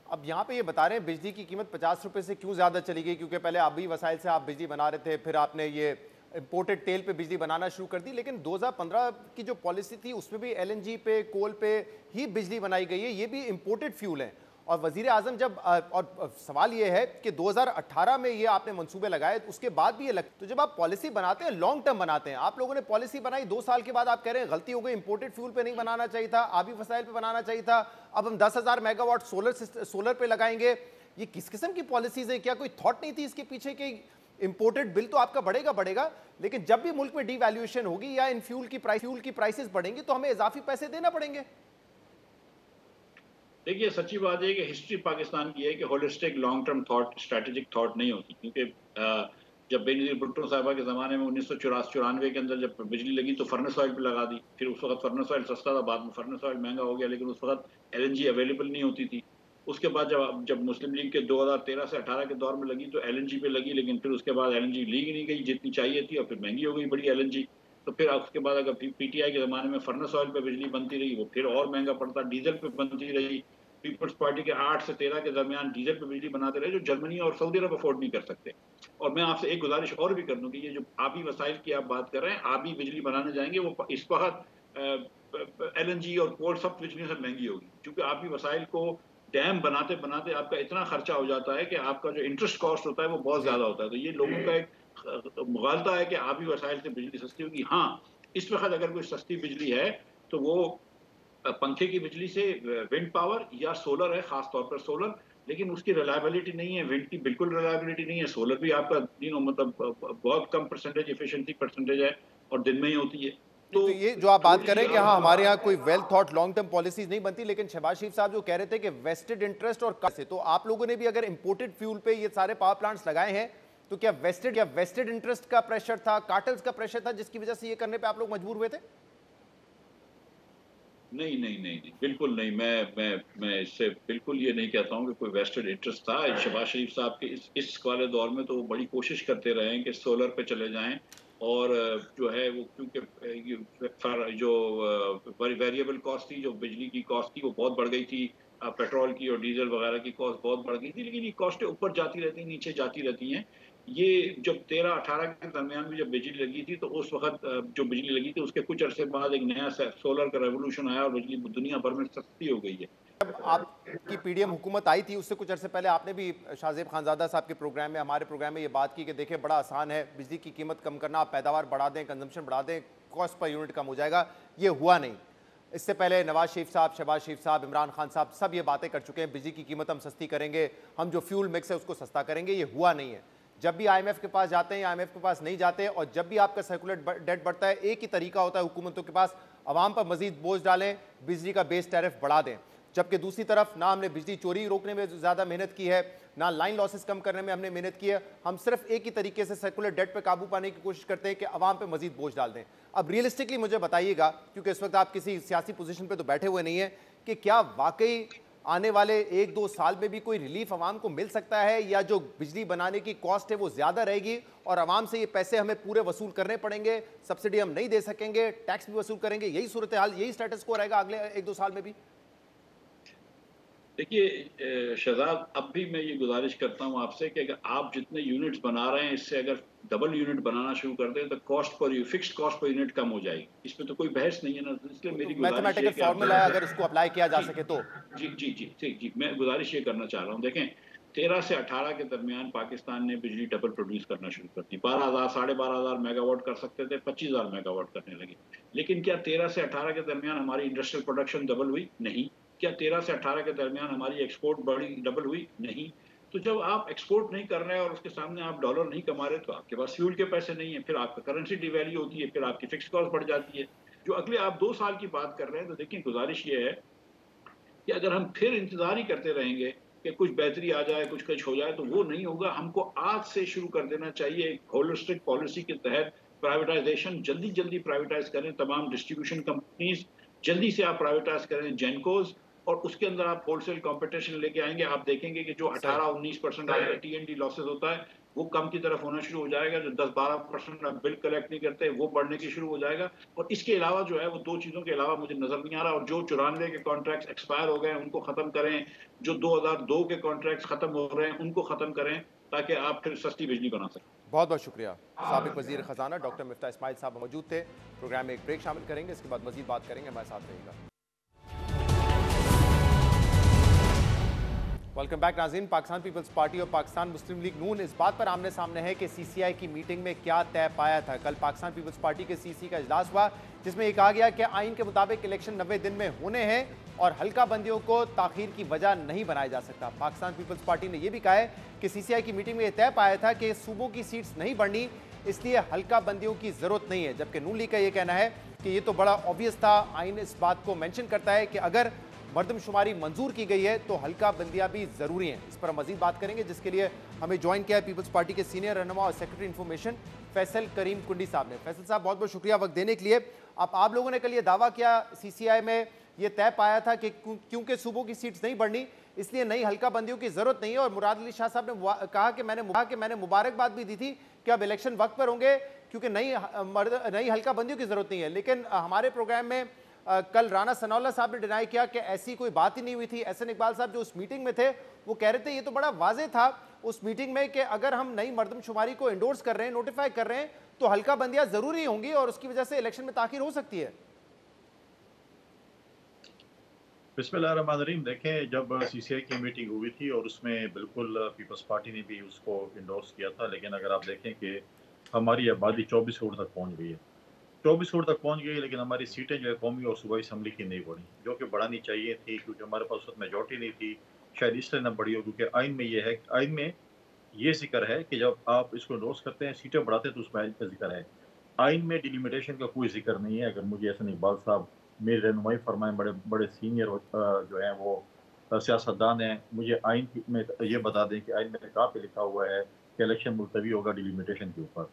अब यहाँ पे ये बता रहे हैं बिजली की कीमत 50 रुपए से क्यों ज़्यादा चली गई, क्योंकि पहले आबी वसाइल से आप बिजली बना रहे थे, फिर आपने ये इम्पोर्टेड तेल पे बिजली बनाना शुरू कर दी। लेकिन 2015 की जो पॉलिसी थी उसमें भी एलएनजी पे, कोल पे ही बिजली बनाई गई है, ये भी इम्पोर्टेड फ्यूल है। और वजीर आजम जब और सवाल ये है कि 2018 में ये आपने मंसूबे लगाए, उसके बाद भी ये तो जब आप पॉलिसी बनाते हैं लॉन्ग टर्म बनाते हैं। आप लोगों ने पॉलिसी बनाई 2 साल के बाद आप कह रहे हैं गलती हो गई, इंपोर्टेड फ्यूल पे नहीं बनाना चाहिए था, आबी वसाइल पे बनाना चाहिए था, अब हम 10,000 मेगावाट सोलर पे लगाएंगे। ये किस किस्म की पॉलिसीज है? क्या कोई थॉट नहीं थी इसके पीछे कि इंपोर्टेड बिल तो आपका बढ़ेगा, लेकिन जब भी मुल्क में डीवैल्यूएशन होगी या इन फ्यूल की प्राइसेस बढ़ेंगी तो हमें इजाफी पैसे देना पड़ेंगे। देखिए सच्ची बात है कि हिस्ट्री पाकिस्तान की है कि holistic long term thought, strategic thought नहीं होती। क्योंकि जब बेनजीर भुट्टो साहबा के ज़माने में 1994 के अंदर जब बिजली लगी तो फर्नेस ऑयल पे लगा दी। फिर उस वक्त फर्नेस ऑयल सस्ता था, बाद में फर्नेस ऑयल महंगा हो गया, लेकिन उस वक्त एलएनजी अवेलेबल नहीं होती थी। उसके बाद जब मुस्लिम लीग के 2013 से 18 के दौर में लगी तो एलएनजी पे लगी, लेकिन फिर उसके बाद एलएनजी ली ही नहीं गई जितनी चाहिए थी, और फिर महंगी हो गई बड़ी एलएनजी। तो फिर उसके बाद अगर पीटीआई के ज़माने में फर्नेस ऑयल पे बिजली बनती रही, वो फिर और महंगा पड़ता, डीजल पे बनती रही। पीपल्स पार्टी के 8 से 13 के दरमियान डीजल पे बिजली बनाते रहे, जो जर्मनी और सऊदी अरब अफोर्ड नहीं कर सकते। और मैं आपसे एक गुजारिश और भी कर दूं कि ये जो आबी वसाइल की आप बात कर रहे हैं, आबी बिजली बनाने जाएंगे, वो इस वक्त एलएनजी और कोल सब बिजली से महंगी होगी, क्योंकि आबी वसाइल को डैम बनाते बनाते आपका इतना खर्चा हो जाता है कि आपका जो इंटरेस्ट कॉस्ट होता है वो बहुत ज्यादा होता है। तो ये लोगों का एक मुगालता है कि आबी वसाइल से बिजली सस्ती होगी। हाँ, इस वक्त अगर कोई सस्ती बिजली है तो वो पंखे की बिजली से विंड पावर या सोलर है, खास तौर पर सोलर, लेकिन उसकी रिलायबिलिटी नहीं है। विंड की बिल्कुल रिलायबिलिटी नहीं है। सोलर भी आपका मतलब बहुत कम परसेंटेज इफिशिएंसी परसेंटेज है और दिन में ही होती है। तो ये जो आप बात कर रहे हैं कि हाँ हमारे यहाँ कोई well thought long term policies नहीं बनती, लेकिन शहबाज शरीफ साहब जो कह रहे थे कि वेस्टेड इंटरेस्ट और से, तो आप लोगों ने भी अगर इंपोर्टेड फ्यूल पे ये सारे पावर प्लांट्स लगाए हैं तो क्या वेस्टेड इंटरेस्ट का प्रेशर था, कार्टल्स का प्रेशर था, जिसकी वजह से ये करने पे आप लोग मजबूर हुए थे? नहीं, बिल्कुल नहीं। मैं इससे बिल्कुल ये नहीं कहता हूँ कि कोई वेस्टेड इंटरेस्ट था। शहबाज शरीफ साहब के इस वाले दौर में तो वो बड़ी कोशिश करते रहे हैं कि सोलर पे चले जाएं, और जो है वो क्योंकि जो वेरिएबल कॉस्ट थी, जो बिजली की कॉस्ट थी वो बहुत बढ़ गई थी, पेट्रोल की और डीजल वगैरह की कॉस्ट बहुत बढ़ गई थी, लेकिन ये कॉस्टें ऊपर जाती रहती हैं, नीचे जाती रहती हैं। ये जब 13-18 के दरमियान में जब बिजली लगी थी, तो उस वक़्त जो बिजली लगी थी उसके कुछ अरसे बाद एक नया सोलर का रेवोल्यूशन आया और बिजली दुनिया भर में सस्ती हो गई है। जब आपकी पीडीएम हुकूमत आई थी उससे कुछ अरसे पहले आपने भी शाहजेब खानजादा साहब के प्रोग्राम में, हमारे प्रोग्राम में ये बात की कि देखिए बड़ा आसान है बिजली की कीमत कम करना, आप पैदावार बढ़ा दें, कंजम्पशन बढ़ा दें, कॉस्ट पर यूनिट कम हो जाएगा। ये हुआ नहीं। इससे पहले नवाज शरीफ साहब, शहबाज शरीफ साहब, इमरान खान साहब सब ये बातें कर चुके हैं, बिजली की कीमत हम सस्ती करेंगे, हम जो फ्यूल मिक्स है उसको सस्ता करेंगे। ये हुआ नहीं है। जब भी आईएमएफ के पास जाते हैं, आईएमएफ के पास नहीं जाते, और जब भी आपका सर्कुलेट डेट बढ़ता है, एक ही तरीका होता है हुकूमतों के पास, अवाम पर मजीद बोझ डालें, बिजली का बेस टैरिफ बढ़ा दें। जबकि दूसरी तरफ ना हमने बिजली चोरी रोकने में ज़्यादा मेहनत की है, ना लाइन लॉसेस कम करने में हमने मेहनत की है। हम सिर्फ एक ही तरीके से सर्कुलर डेट पे काबू पाने की कोशिश करते हैं कि अवाम पे मजीद बोझ डाल दें। अब रियलिस्टिकली मुझे बताइएगा, क्योंकि इस वक्त आप किसी सियासी पोजीशन पे तो बैठे हुए नहीं है, कि क्या वाकई आने वाले 1-2 साल में भी कोई रिलीफ अवाम को मिल सकता है, या जो बिजली बनाने की कॉस्ट है वो ज़्यादा रहेगी और अवाम से ये पैसे हमें पूरे वसूल करने पड़ेंगे, सब्सिडी हम नहीं दे सकेंगे, टैक्स भी वसूल करेंगे, यही सूरत हाल, यही स्टेटस को रहेगा अगले 1-2 साल में भी? देखिए शहजाद, अब भी मैं ये गुजारिश करता हूँ आपसे कि अगर आप जितने यूनिट्स बना रहे हैं, इससे अगर डबल यूनिट बनाना शुरू कर दें तो कॉस्ट पर फिक्स्ड कॉस्ट पर यूनिट कम हो जाएगी। इसमें तो कोई बहस नहीं है ना। इसलिए मेरी गुजारिश है मैथमेटिकल कि फॉर्मूला है, अगर इसको अप्लाई किया जा जी सके तो। जी जी जी जी जी मैं गुजारिश ये करना चाह रहा हूँ। देखें, 13 से 18 के दरमियान पाकिस्तान ने बिजली डबल प्रोड्यूस करना शुरू कर दी। 12,000 12,500 मेगावाट कर सकते थे, 25,000 मेगावाट करने लगे। लेकिन क्या 13 से 18 के दरमियान हमारी इंडस्ट्रियल प्रोडक्शन डबल हुई? नहीं। क्या 13 से 18 के दरमियान हमारी एक्सपोर्ट बड़ी डबल हुई? नहीं। तो जब आप एक्सपोर्ट नहीं कर रहे हैं और उसके सामने आप डॉलर नहीं कमा रहे, तो आपके पास फ्यूल के पैसे नहीं है, फिर आपका करेंसी डिवैल्यू होती है, फिर आपकी फिक्स कॉस्ट बढ़ जाती है। जो अगले आप 2 साल की बात कर रहे हैं, तो देखिए गुजारिश ये है कि अगर हम फिर इंतजार ही करते रहेंगे कि कुछ बेहतरी आ जाए, कुछ हो जाए, तो वो नहीं होगा। हमको आज से शुरू कर देना चाहिए। एक होलिस्टिक पॉलिसी के तहत प्राइवेटाइजेशन जल्दी प्राइवेटाइज करें। तमाम डिस्ट्रीब्यूशन कंपनीज जल्दी से आप प्राइवेटाइज करें, जेनकोज, और उसके अंदर आप होलसेल कंपटीशन लेके आएंगे। आप देखेंगे कि जो 18-19% टीएनडी लॉसेस होता है वो कम की तरफ होना शुरू हो जाएगा। जो 10-12% आप बिल कलेक्ट नहीं करते वो बढ़ने की शुरू हो जाएगा। और इसके अलावा जो है वो 2 चीज़ों के अलावा मुझे नजर नहीं आ रहा। और जो 94 के कॉन्ट्रैक्ट्स एक्सपायर हो गए उनको खत्म करें, जो 2002 के कॉन्ट्रैक्ट्स खत्म हो रहे हैं उनको खत्म करें, ताकि आप फिर सस्ती बिजली बना सकें। बहुत बहुत शुक्रिया। साबिक वजीर खजाना डॉक्टर मिफ्ता इस्माइल साहब मौजूद थे। प्रोग्राम में एक ब्रेक शामिल करेंगे, इसके बाद मजीद बात करेंगे, हमारे साथ रहिएगा। वेलकम बैक नाज़रीन। पाकिस्तान पीपल्स पार्टी और पाकिस्तान मुस्लिम लीग नून इस बात पर आमने सामने है कि सीसीआई की मीटिंग में क्या तय पाया था। कल पाकिस्तान पीपल्स पार्टी के सीसी का इजलास हुआ, जिसमें यह कहा गया कि आइन के मुताबिक इलेक्शन 90 दिन में होने हैं और हल्का बंदियों को ताखीर की वजह नहीं बनाया जा सकता। पाकिस्तान पीपल्स पार्टी ने यह भी कहा है कि सीसीआई की मीटिंग में यह तय पाया था कि सूबों की सीट्स नहीं बढ़नी, इसलिए हल्का बंदियों की जरूरत नहीं है। जबकि नून लीग का यह कहना है कि यह तो बड़ा ऑब्वियस था, आइन इस बात को मेंशन करता है कि अगर मर्दमशुमारी मंजूर की गई है तो हल्का बंदियां भी जरूरी हैं। इस पर हम मजीद बात करेंगे, जिसके लिए हमें ज्वाइन किया है पीपल्स पार्टी के सीनियर रहनुमा और सेक्रेटरी इंफॉर्मेशन फैसल करीम कुंडी साहब ने। फैसल साहब, बहुत बहुत शुक्रिया वक्त देने के लिए। आप लोगों ने कल ये दावा किया, सीसीआई में ये तय पाया था कि क्योंकि सूबों की सीट्स नहीं बढ़नी इसलिए नई हल्का बंदियों की जरूरत नहीं है। और मुराद अली शाह साहब ने कहा कि मैंने मुबारकबाद भी दी थी कि अब इलेक्शन वक्त पर होंगे क्योंकि नई हल्का बंदियों की जरूरत नहीं है। लेकिन हमारे प्रोग्राम में कल राना सनाउल्लाह साहब ने डिनाई किया कि ऐसी कोई बात ही नहीं हुई थी। एहसन इकबाल साहब जो उस मीटिंग में थे वो कह रहे थे ये तो बड़ा वाजे था उस मीटिंग में कि अगर हम नई मर्दमशुमारी को इंडोर्स कर रहे हैं, नोटिफाई कर रहे हैं, तो हल्का बंदियां जरूरी होंगी और उसकी वजह से इलेक्शन में ताखीर हो सकती है। बिस्मिल्लाहिर्रहमानिर्रहीम। देखें, जब सीसीआई की मीटिंग हुई थी और उसमें बिल्कुल पीपल्स पार्टी ने भी उसको इंडोर्स किया था, लेकिन अगर आप देखें कि हमारी आबादी 24 करोड़ तक पहुंच गई है, 24 करोड़ तक पहुंच गई, लेकिन हमारी सीटें जो है कौमी और सूबाई असम्बली की नहीं बढ़ी, जो कि बढ़ानी चाहिए थी, क्योंकि हमारे पास उस वक्त मेजॉरिटी नहीं थी। शायद इसलिए ना बढ़ी हो क्योंकि आइन में ये है, आइन में ये जिक्र है कि जब आप इसको इंडोर्स करते हैं, सीटें बढ़ाते हैं, तो उसमें आइन का जिक्र है। आइन में डिलिमिटेशन का कोई जिक्र नहीं है। अगर मुझे एहसन इकबाल साहब मेरी रहनुमाई फरमाएं, बड़े बड़े सीनियर जो हैं वो सियासतदान हैं, मुझे आइन में ये बता दें कि आइन में कहाँ पे लिखा हुआ है कि इलेक्शन मुलतवी होगा डिलिमिटेशन के ऊपर।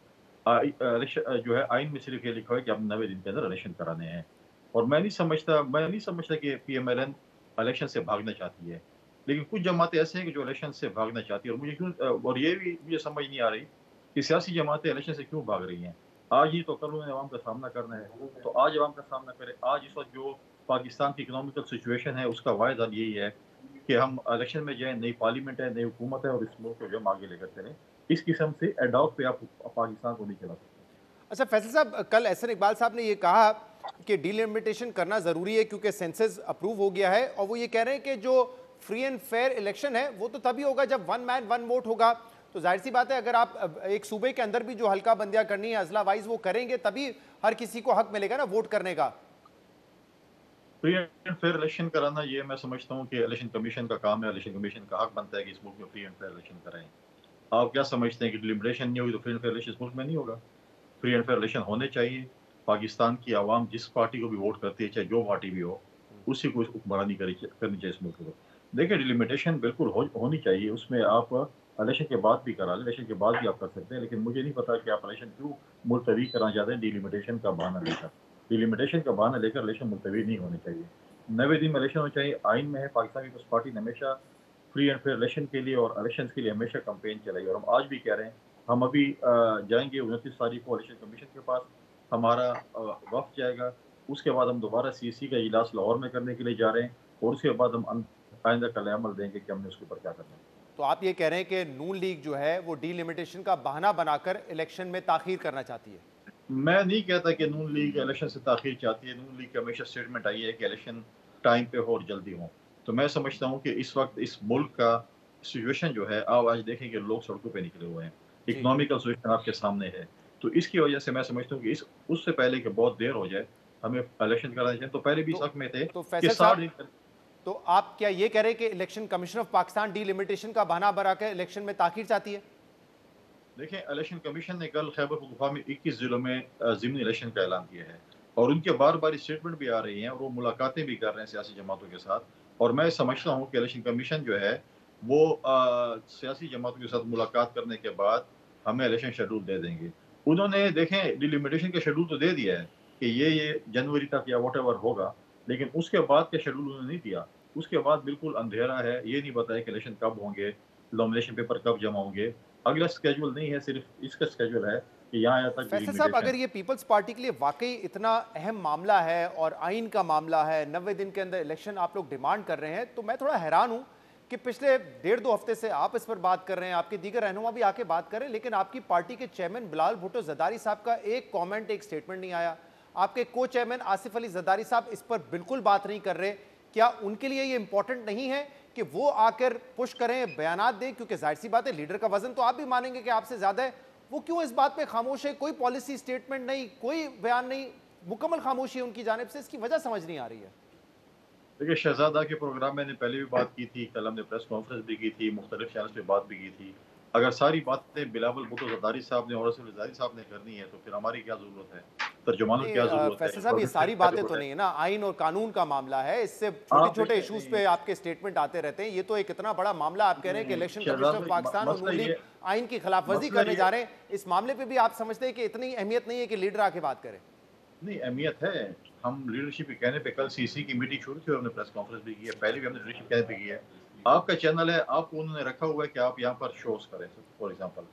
जो है आइन में सिर्फ ये लिखा है कि आप 90 दिन के अंदर इलेक्शन कराने हैं। और मैं नहीं समझता कि पीएमएलएन इलेक्शन से भागना चाहती है, लेकिन कुछ जमातें ऐसे हैं कि जो इलेक्शन से भागना चाहती है। और मुझे क्यों, और ये भी मुझे समझ नहीं आ रही कि सियासी जमातें इलेक्शन से क्यों भाग रही हैं। आज ही तो कल उन्हें आवाम का सामना करना है, तो आज आवाम का सामना करें। आज इस वक्त जो पाकिस्तान की इकोनॉमिकल सिचुएशन है उसका वाहिद हल यही है कि हम इलेक्शन में जाएं, नई पार्लियामेंट है, नई हुकूमत है और इस मुल्क को जो हम आगे लेकर चलें। इस किस्म से एडॉक पे आप पाकिस्तान को नहीं चला सकते। अच्छा फैसल साहब, कल एहसन इकबाल साहब ने ये कहा कि डिलिमिटेशन करना ज़रूरी है क्योंकि सेंसस अप्रूव हो गया है, और वो ये कह रहे हैं कि जो फ्री एंड फेयर इलेक्शन है वो तो तभी होगा जब वन मैन वन वोट होगा। तो जाहिर सी बात है अगर आप एक सूबे के अंदर भी जो हल्का बंदियां करनी है अजला वाइज वो करेंगे तभी हर किसी को हक मिलेगा ना वोट करने का। फ्री एंड फेयर इलेक्शन कराना ये मैं समझता हूँ कि इलेक्शन कमीशन का काम है। इलेक्शन कमीशन का हक बनता है कि इस मुल्क में फ्री एंड फेयर इलेक्शन कराएं। आप क्या समझते हैं कि डिलिमिटेशन नहीं होगी तो फ्री एंड फेयर इलेक्शन इस मुल्क में नहीं होगा? फ्री एंड फेयर इलेक्शन होने चाहिए। पाकिस्तान की आवाम जिस पार्टी को भी वोट करती है, चाहे जो पार्टी भी हो, उसी को हुक्मरानी करनी चाहिए इस मुल्क को। देखिए डिलिमिटेशन बिल्कुल होनी चाहिए। उसमें आप इलेक्शन के बाद भी करा लें, इलेक्शन के बाद भी आप कर सकते हैं, लेकिन मुझे नहीं पता कि आप इलेक्शन क्यों मुलतवी कराना चाहते हैं डिलिमिटेशन का बहाना लेकर। डिलिमिटेशन का बहाना लेकर इलेक्शन मुलतवी नहीं होने चाहिए। 90 दिन में इलेक्शन होना चाहिए। आइन में है, पाकिस्तान पीपल्स पार्टी ने हमेशा फ्री एंड फेयर इलेक्शन के लिए और इलेक्शन के लिए हमेशा कैंपेन चलाई, और हम आज भी कह रहे हैं। हम अभी जाएंगे 29 तारीख को इलेक्शन कमीशन के पास, हमारा वफ्द जाएगा। उसके बाद हम दोबारा CC का इजलास लाहौर में करने के लिए जा रहे हैं, और उसके बाद हम आइंदा कल अमल देंगे कि हमने उसके ऊपर क्या करना है। तो आप ये कह रहे हैं कि नून लीग जो है वो डिलिमिटेशन का बहाना बनाकर इलेक्शन में ताखीर करना चाहती है? मैं नहीं कहता कि नून लीग इलेक्शन से ताखीर चाहती है। नून लीग की हमेशा स्टेटमेंट आई है कि इलेक्शन टाइम पे हो और जल्दी हो। तो मैं समझता हूँ कि इस वक्त इस मुल्क का सिचुएशन जो है, आप आज देखें कि लोग सड़कों पे निकले हुए हैं, इकोनॉमिकल सिचुएशन आपके सामने है। तो इसकी वजह से मैं समझता हूँ कि उससे पहले कि बहुत देर हो जाए हमें इलेक्शन कराना चाहिए। तो पहले भी इस वक्त में थे तो कि फैसल 60 साहब, दिन। तो आप क्या ये कह रहे हैं कि election commission of Pakistan delimitation का बहाना बनाकर इलेक्शन में ताखीर चाहती है? देखें इलेक्शन कमीशन ने कल खैबर पख्तूनख्वा में 21 जिलों में ज़िमनी इलेक्शन का ऐलान किया है, और उनके बार बार स्टेटमेंट भी आ रही हैं, और वो मुलाकातें भी कर रहे हैं सियासी जमातों के साथ। और मैं समझता हूँ कि इलेक्शन कमीशन जो है वो सियासी जमातों के साथ मुलाकात करने के बाद हमें इलेक्शन शेड्यूल दे देंगे। उन्होंने देखें डिलिमिटेशन का शेड्यूल तो दे दिया है कि ये जनवरी तक या वॉटेवर होगा, लेकिन उसके बाद का शेड्यूल उन्होंने नहीं दिया। उसके बाद बिल्कुल अंधेरा है, ये नहीं बताया कि इलेक्शन कब होंगे, नॉमिनेशन पेपर कब जमा होंगे। अगला स्केड्यूल नहीं है, सिर्फ इसका स्केड्यूल है कि यहाँ तक फैसल साहब, अगर ये पीपल्स पार्टी के लिए वाकई इतना अहम मामला है और आइन का मामला है, 90 दिन के अंदर इलेक्शन आप लोग डिमांड कर रहे हैं, तो मैं थोड़ा हैरान हूं कि पिछले 1.5-2 हफ्ते से आप इस पर बात कर रहे हैं, आपके दीगर रहनुमा भी आके बात कर रहे हैं, लेकिन आपकी पार्टी के चेयरमैन बिलाल भुट्टो जरदारी साहब का एक कॉमेंट, एक स्टेटमेंट नहीं आया। आपके को चेयरमैन आसिफ अली जरदारी साहब इस पर बिल्कुल बात नहीं कर रहे। क्या उनके लिए ये इंपॉर्टेंट नहीं है कि वो आकर पुश करें, बयानात दें? क्योंकि जाहिर सी बात है लीडर का वजन तो आप भी मानेंगे कि आपसे ज्यादा है। वो क्यों इस बात पे खामोश है? कोई पॉलिसी स्टेटमेंट नहीं, कोई बयान नहीं, मुकम्मल खामोशी है उनकी जानिब से। इसकी वजह समझ नहीं आ रही है। देखिए शहजादा के प्रोग्राम मैंने पहले भी बात की थी, कल हमने प्रेस कॉन्फ्रेंस भी की थी, मुख्तलिफ चैनल्स पे बात भी की थी। अगर सारी बातें बिलावल भुट्टो जरदारी साहब ने और आसिफ अली जरदारी साहब ने करनी है तो फिर हमारी क्या जरूरत है, तर्जुमानों की क्या जरूरत है? फैसल साहब, ये सारी बातें तो नहीं है ना, आइन और कानून का मामला है, इससे छोटे छोटे इश्यूज पे आपके स्टेटमेंट आते रहते हैं। ये तो एक इतना बड़ा मामला आप कह रहे हैं कि इलेक्शन कमीशन ऑफ पाकिस्तान और नून लीग आइन की खिलाफवर्जी करने जा रहे हैं। इस मामले पे भी आप समझते हैं कि इतनी अहमियत नहीं है कि लीडर आके बात करें? नहीं, अहमियत है। हम लीडरशिप के कहने पे कल CC की मीटिंग शुरू थी और हमने प्रेस कॉन्फ्रेंस भी की है, पहले भी हमने लीडरशिप कहने पे की है। आपका चैनल है, आपको उन्होंने रखा हुआ है कि आप यहाँ पर शोज करें। फॉर एग्जांपल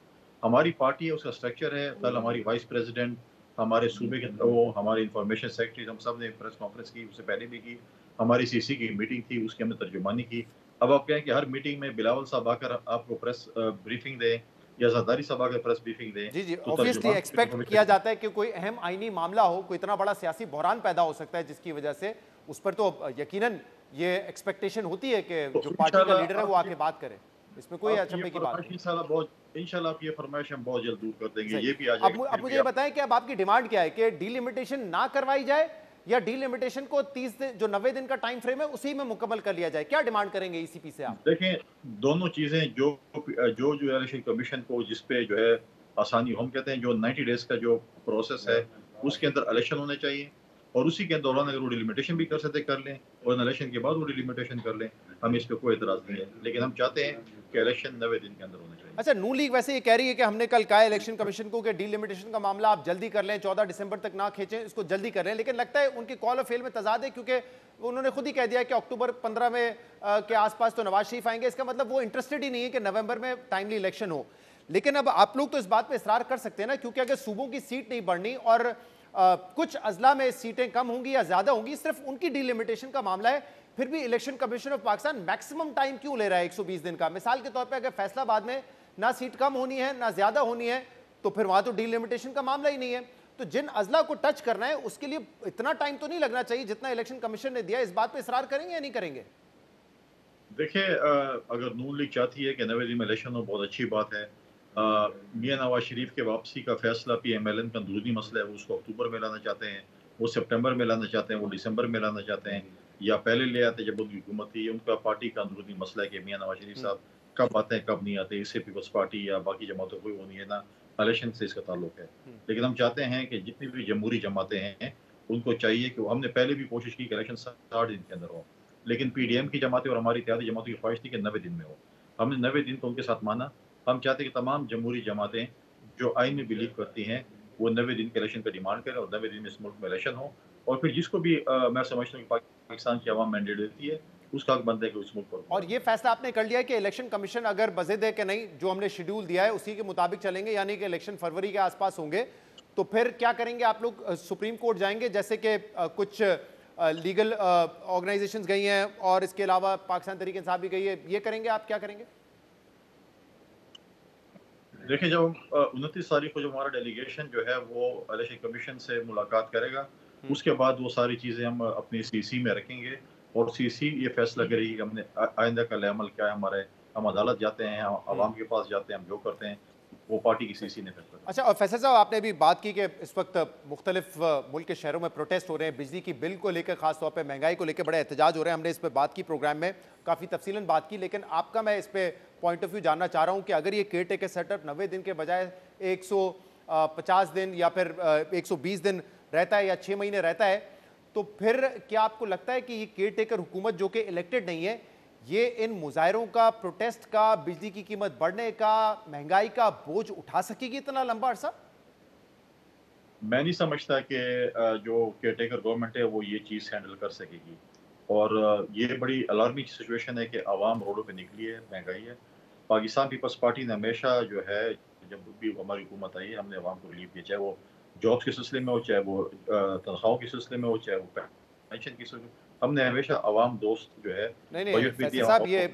हमारी पार्टी है, उसका स्ट्रक्चर है। कल हमारी वाइस प्रेसिडेंट, हमारे सूबे के वो हमारे इंफॉर्मेशन सेक्रेटरी, हम सब ने प्रेस कॉन्फ्रेंस की, उससे पहले भी की। हमारी CC की मीटिंग थी, उसकी हमने तर्जुमानी की। अब आप कहें कि हर मीटिंग में बिलावल साहब आकर आपको प्रेस ब्रीफिंग दें या जरदारी साहब आकर प्रेस ब्रीफिंग दें। जी जी, तो ऑब्वियसली एक्सपेक्ट किया जाता है कि कोई अहम आईनी मामला हो, कोई इतना बड़ा सियासी बहरान पैदा हो सकता है जिसकी वजह से उस पर तो यकीनन ये एक्सपेक्टेशन होती है कि जो पार्टी का लीडर है वो आके बात करे। इसमें कोई अचंभे की बात नहीं। इंशाल्लाह आप ये फरमाइश हम बहुत जल्द दूर कर देंगे। ये भी आ जाएगा। अब मुझे ये बताएं कि अब आपकी डिमांड क्या है, कि डिलिमिटेशन ना करवाई जाए या डिलिमिटेशन को 30 दिन, जो 90 दिन का टाइम फ्रेम है, उसी में मुकम्मल कर लिया जाए? क्या डिमांड करेंगे ECP से आप? देखें दोनों चीजें जो इलेक्शन कमीशन को जिस पे जो है आसानी, हम कहते हैं जो 90 डेज का जो प्रोसेस है उसके अंदर इलेक्शन होने चाहिए, और उसी के दौरान अगर वो डिलिमिटेशन भी कर सकते कर लें, और इलेक्शन के बाद वो डिलिमिटेशन कर लें, हमें इस पे कोई एतराज नहीं है। लेकिन हम चाहते हैं कि इलेक्शन 90 दिन के अंदर होना चाहिए। अच्छा, नून लीग वैसे ये कह रही है कि हमने कल कहा इलेक्शन कमीशन को कि डिलिमिटेशन का मामला आप जल्दी कर लें, 14 दिसंबर तक ना खींचें, इसको जल्दी कर लें। लेकिन लगता है उनकी कॉल और फेल में तजाद है, क्योंकि उन्होंने खुद ही कह दिया कि अक्टूबर 15 में के आसपास तो नवाज शरीफ आएंगे। इसका मतलब वो इंटरेस्टेड ही नहीं है कि नवंबर में टाइमली इलेक्शन हो। लेकिन अब आप लोग तो इस बात पर इसरार कर सकते हैं ना, क्योंकि अगर सूबों की सीट नहीं बढ़नी और कुछ अजला में सीटें कम होंगी या ज्यादा होंगी, सिर्फ उनकी डिलिमिटेशन का मामला है, फिर भी election commission of Pakistan maximum time क्यों ले रहा है 120 दिन का? मिसाल के तौर पे अगर फैसलाबाद में ना सीट कम होनी है ना ज्यादा होनी है, तो फिर वहां तो डिलिमिटेशन का मामला ही नहीं है। तो जिन अजला को टच करना है उसके लिए इतना टाइम तो नहीं लगना चाहिए जितना इलेक्शन कमीशन ने दिया। इस बात पे इसरार करेंगे या नहीं करेंगे? देखिए, अगर नून लीग चाहती है कि 90 दिन में इलेक्शन हो, बहुत अच्छी बात है। मियां नवाज शरीफ के वापसी का फैसला PMLN का अंदरूनी मसला है, वो उसको अक्टूबर में लाना चाहते हैं, वो सितंबर में लाना चाहते हैं, वो दिसंबर में लाना चाहते हैं, या पहले ले आते जब उनकी हुकूमत थी। उनका पार्टी का अंदरूनी मसला है कि मियां नवाज शरीफ साहब कब आते हैं कब नहीं आते। इससे पीपल्स पार्टी या बाकी जमातों को वो नहीं है ना, इलेक्शन से इसका ताल्लुक है। लेकिन हम चाहते हैं कि जितनी भी जमहूरी जमातें हैं उनको चाहिए कि हमने पहले भी कोशिश की कि इलेक्शन 60 दिन के अंदर हो, लेकिन PDM की जमातें और हमारी इत्तेहादी जमातों की ख्वाहिश थी कि 90 दिन में हो। हमने 90 दिन तो उनके साथ माना। हम चाहते हैं कि तमाम जमहूरी जमातें जो आइन में बिलीव करती हैं वो 90 दिन के इलेक्शन का डिमांड करें और 90 दिन में इस मुल्क में इलेक्शन हो। और फिर जिसको भी मैं समझता हूँ कि पाकिस्तान की आवाम मैंडेट देती है उसका हक बनता है कि उस मुल्क पर। और ये फैसला आपने कर लिया है कि इलेक्शन कमीशन अगर बज़िद है कि नहीं, जो हमने शेड्यूल दिया है उसी के मुताबिक चलेंगे, यानी कि इलेक्शन फरवरी के आसपास होंगे, तो फिर क्या करेंगे आप लोग? सुप्रीम कोर्ट जाएंगे, जैसे कि कुछ लीगल ऑर्गेनाइजेशंस गई हैं और इसके अलावा पाकिस्तान तहरीक इंसाफ भी गई है, ये करेंगे आप? क्या करेंगे? देखिए, जब 29 तारीख को जब हमारा डेलीगेशन जो है वो इलेक्शन कमीशन से मुलाकात करेगा, उसके बाद वो सारी चीज़ें हम अपनी CC में रखेंगे और CC ये फैसला करेगी कि हमने आइंदा का अमल क्या है। हमारे हम अदालत जाते हैं, हम आवाम के पास जाते हैं, हम जो करते हैं वो पार्टी की CC ने फैसला। अच्छा, और फैसल साहब, आपने भी बात की कि इस वक्त मुख्तलिफ मुल्क के शहरों में प्रोटेस्ट हो रहे हैं, बिजली की बिल को लेकर, खासतौर पर महंगाई को लेकर बड़े एहतजाज हो रहे हैं। हमने इस पर बात की, प्रोग्राम में काफ़ी तफसीलन बात की, लेकिन आपका मैं इस पर पॉइंट ऑफ व्यू जानना चाह रहा हूँ कि अगर ये केयर टेकर सेटअप 90 दिन के बजाय 150 दिन या फिर 120 दिन रहता है या 6 महीने रहता है, तो फिर क्या आपको लगता है कि ये केयर टेकर हुकूमत जो कि इलेक्टेड नहीं है, ये इन मुजाहरों का, प्रोटेस्ट का, बिजली की कीमत बढ़ने का, महंगाई का बोझ उठा सकेगी इतना लंबा अरसा? मैं नहीं समझता कि जो केयर टेकर गवर्नमेंट है वो ये चीज़ हैंडल कर सकेगी। और ये बड़ी अलार्मिंग सिचुएशन है कि आवाम रोडों पे निकली है, महंगाई है। पाकिस्तान पीपल्स पार्टी ने हमेशा जो है, जब भी हमारी हुकूमत आई है, हमने आवाम को रिलीफ दिया, चाहे वो जॉब्स के सिलसिले में हो, चाहे वो तनख्वाहों के सिलसिले में हो, चाहे वो पेंशन के सिलसिले में। हमने हमेशा आवाम दोस्त जो है नहीं बजट भी फैसल दिया। साहब, ये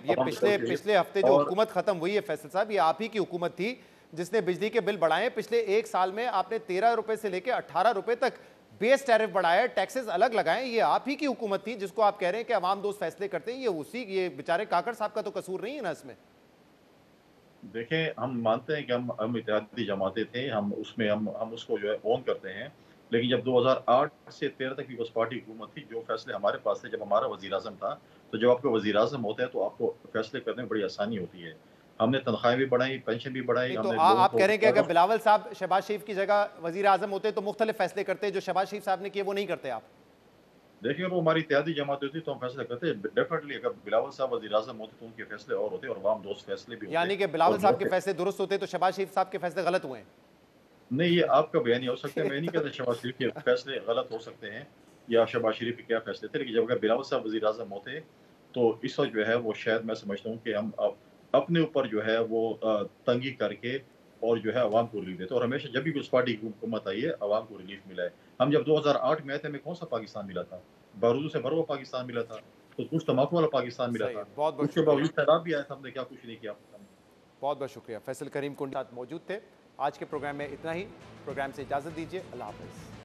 पिछले हफ्ते जो हुकूमत खत्म हुई है फैसल साहब, ये आप ही की हुकूमत थी जिसने बिजली के बिल बढ़ाए। पिछले 1 साल में आपने 13 रुपए से लेकर 18 रुपए तक बेस टैरिफ बढ़ाया, टैक्सेस अलग लगाए। ये आप ही की हुकूमत थी जिसको आप कह रहे हैं कि अवाम दोस्त फैसले करते हैं। ये बेचारे काकड़ साहब का तो कसूर नहीं है ना इसमें? देखें, हम मानते हैं कि हम इत्तेहादी जमाते थे, हम उसमें हम उसको जो है ओन करते हैं। लेकिन जब 2008 से 13 तक पीपल्स पार्टी हुकूमत थी, जो फैसले हमारे पास थे, जब हमारा वज़ीर आज़म था, तो जब आपका वज़ीर आज़म होता है तो आपको फैसले करने में बड़ी आसानी होती है। हमने तनख्वाहें भी बढ़ाई, पेंशन भी बढ़ाई। तो आप कह रहे हैं कि अगर बिलावल साहब शहबाज शरीफ की जगह वज़ीर आज़म होते तो मुख्तलिफ फैसले करते, जो शहबाज शरीफ साहब ने किए वो नहीं करते आप? देखिए, वो हमारी इत्तेहादी जमात होती तो हम फैसले करते। डेफिनेटली अगर बिलावल साहब वज़ीर आज़म होते तो उनके फैसले और होते और अवाम दोस्त फैसले भी होते। यानी कि बिलावल साहब के फैसले दुरुस्त होते तो शहबाज शरीफ साहब के फैसले गलत हुए हैं? नहीं, ये आपका बयान ही हो सकता है। मैं नहीं कहता शहबाज शरीफ के फैसले गलत हो सकते हैं या शहबाज शरीफ के क्या फैसले थे, लेकिन जब अगर बिलावल साहब वज़ीर आज़म होते तो इस वक्त जो है वो शायद मैं समझता हूँ कि हम अपने ऊपर जो है वो तंगी करके और जो है अवाम को रिलीफ देते। और हमेशा जब भी उस पार्टी की हुकूमत आई है अवाम को रिलीफ मिला है। हम जब 2008 में आए थे, हमें कौन सा पाकिस्तान मिला था? बारूदों से भरा हुआ पाकिस्तान मिला था, तो कुछ तम्बाकू वाला पाकिस्तान मिला था। बहुत बहुत उसके बावजूद शराब भी आया था, हमने क्या कुछ नहीं किया। बहुत बहुत शुक्रिया। फैसल करीम कुंड साथ मौजूद थे। आज के प्रोग्राम में इतना ही। प्रोग्राम से इजाज़त दीजिए। अल्लाह हाफ़िज़।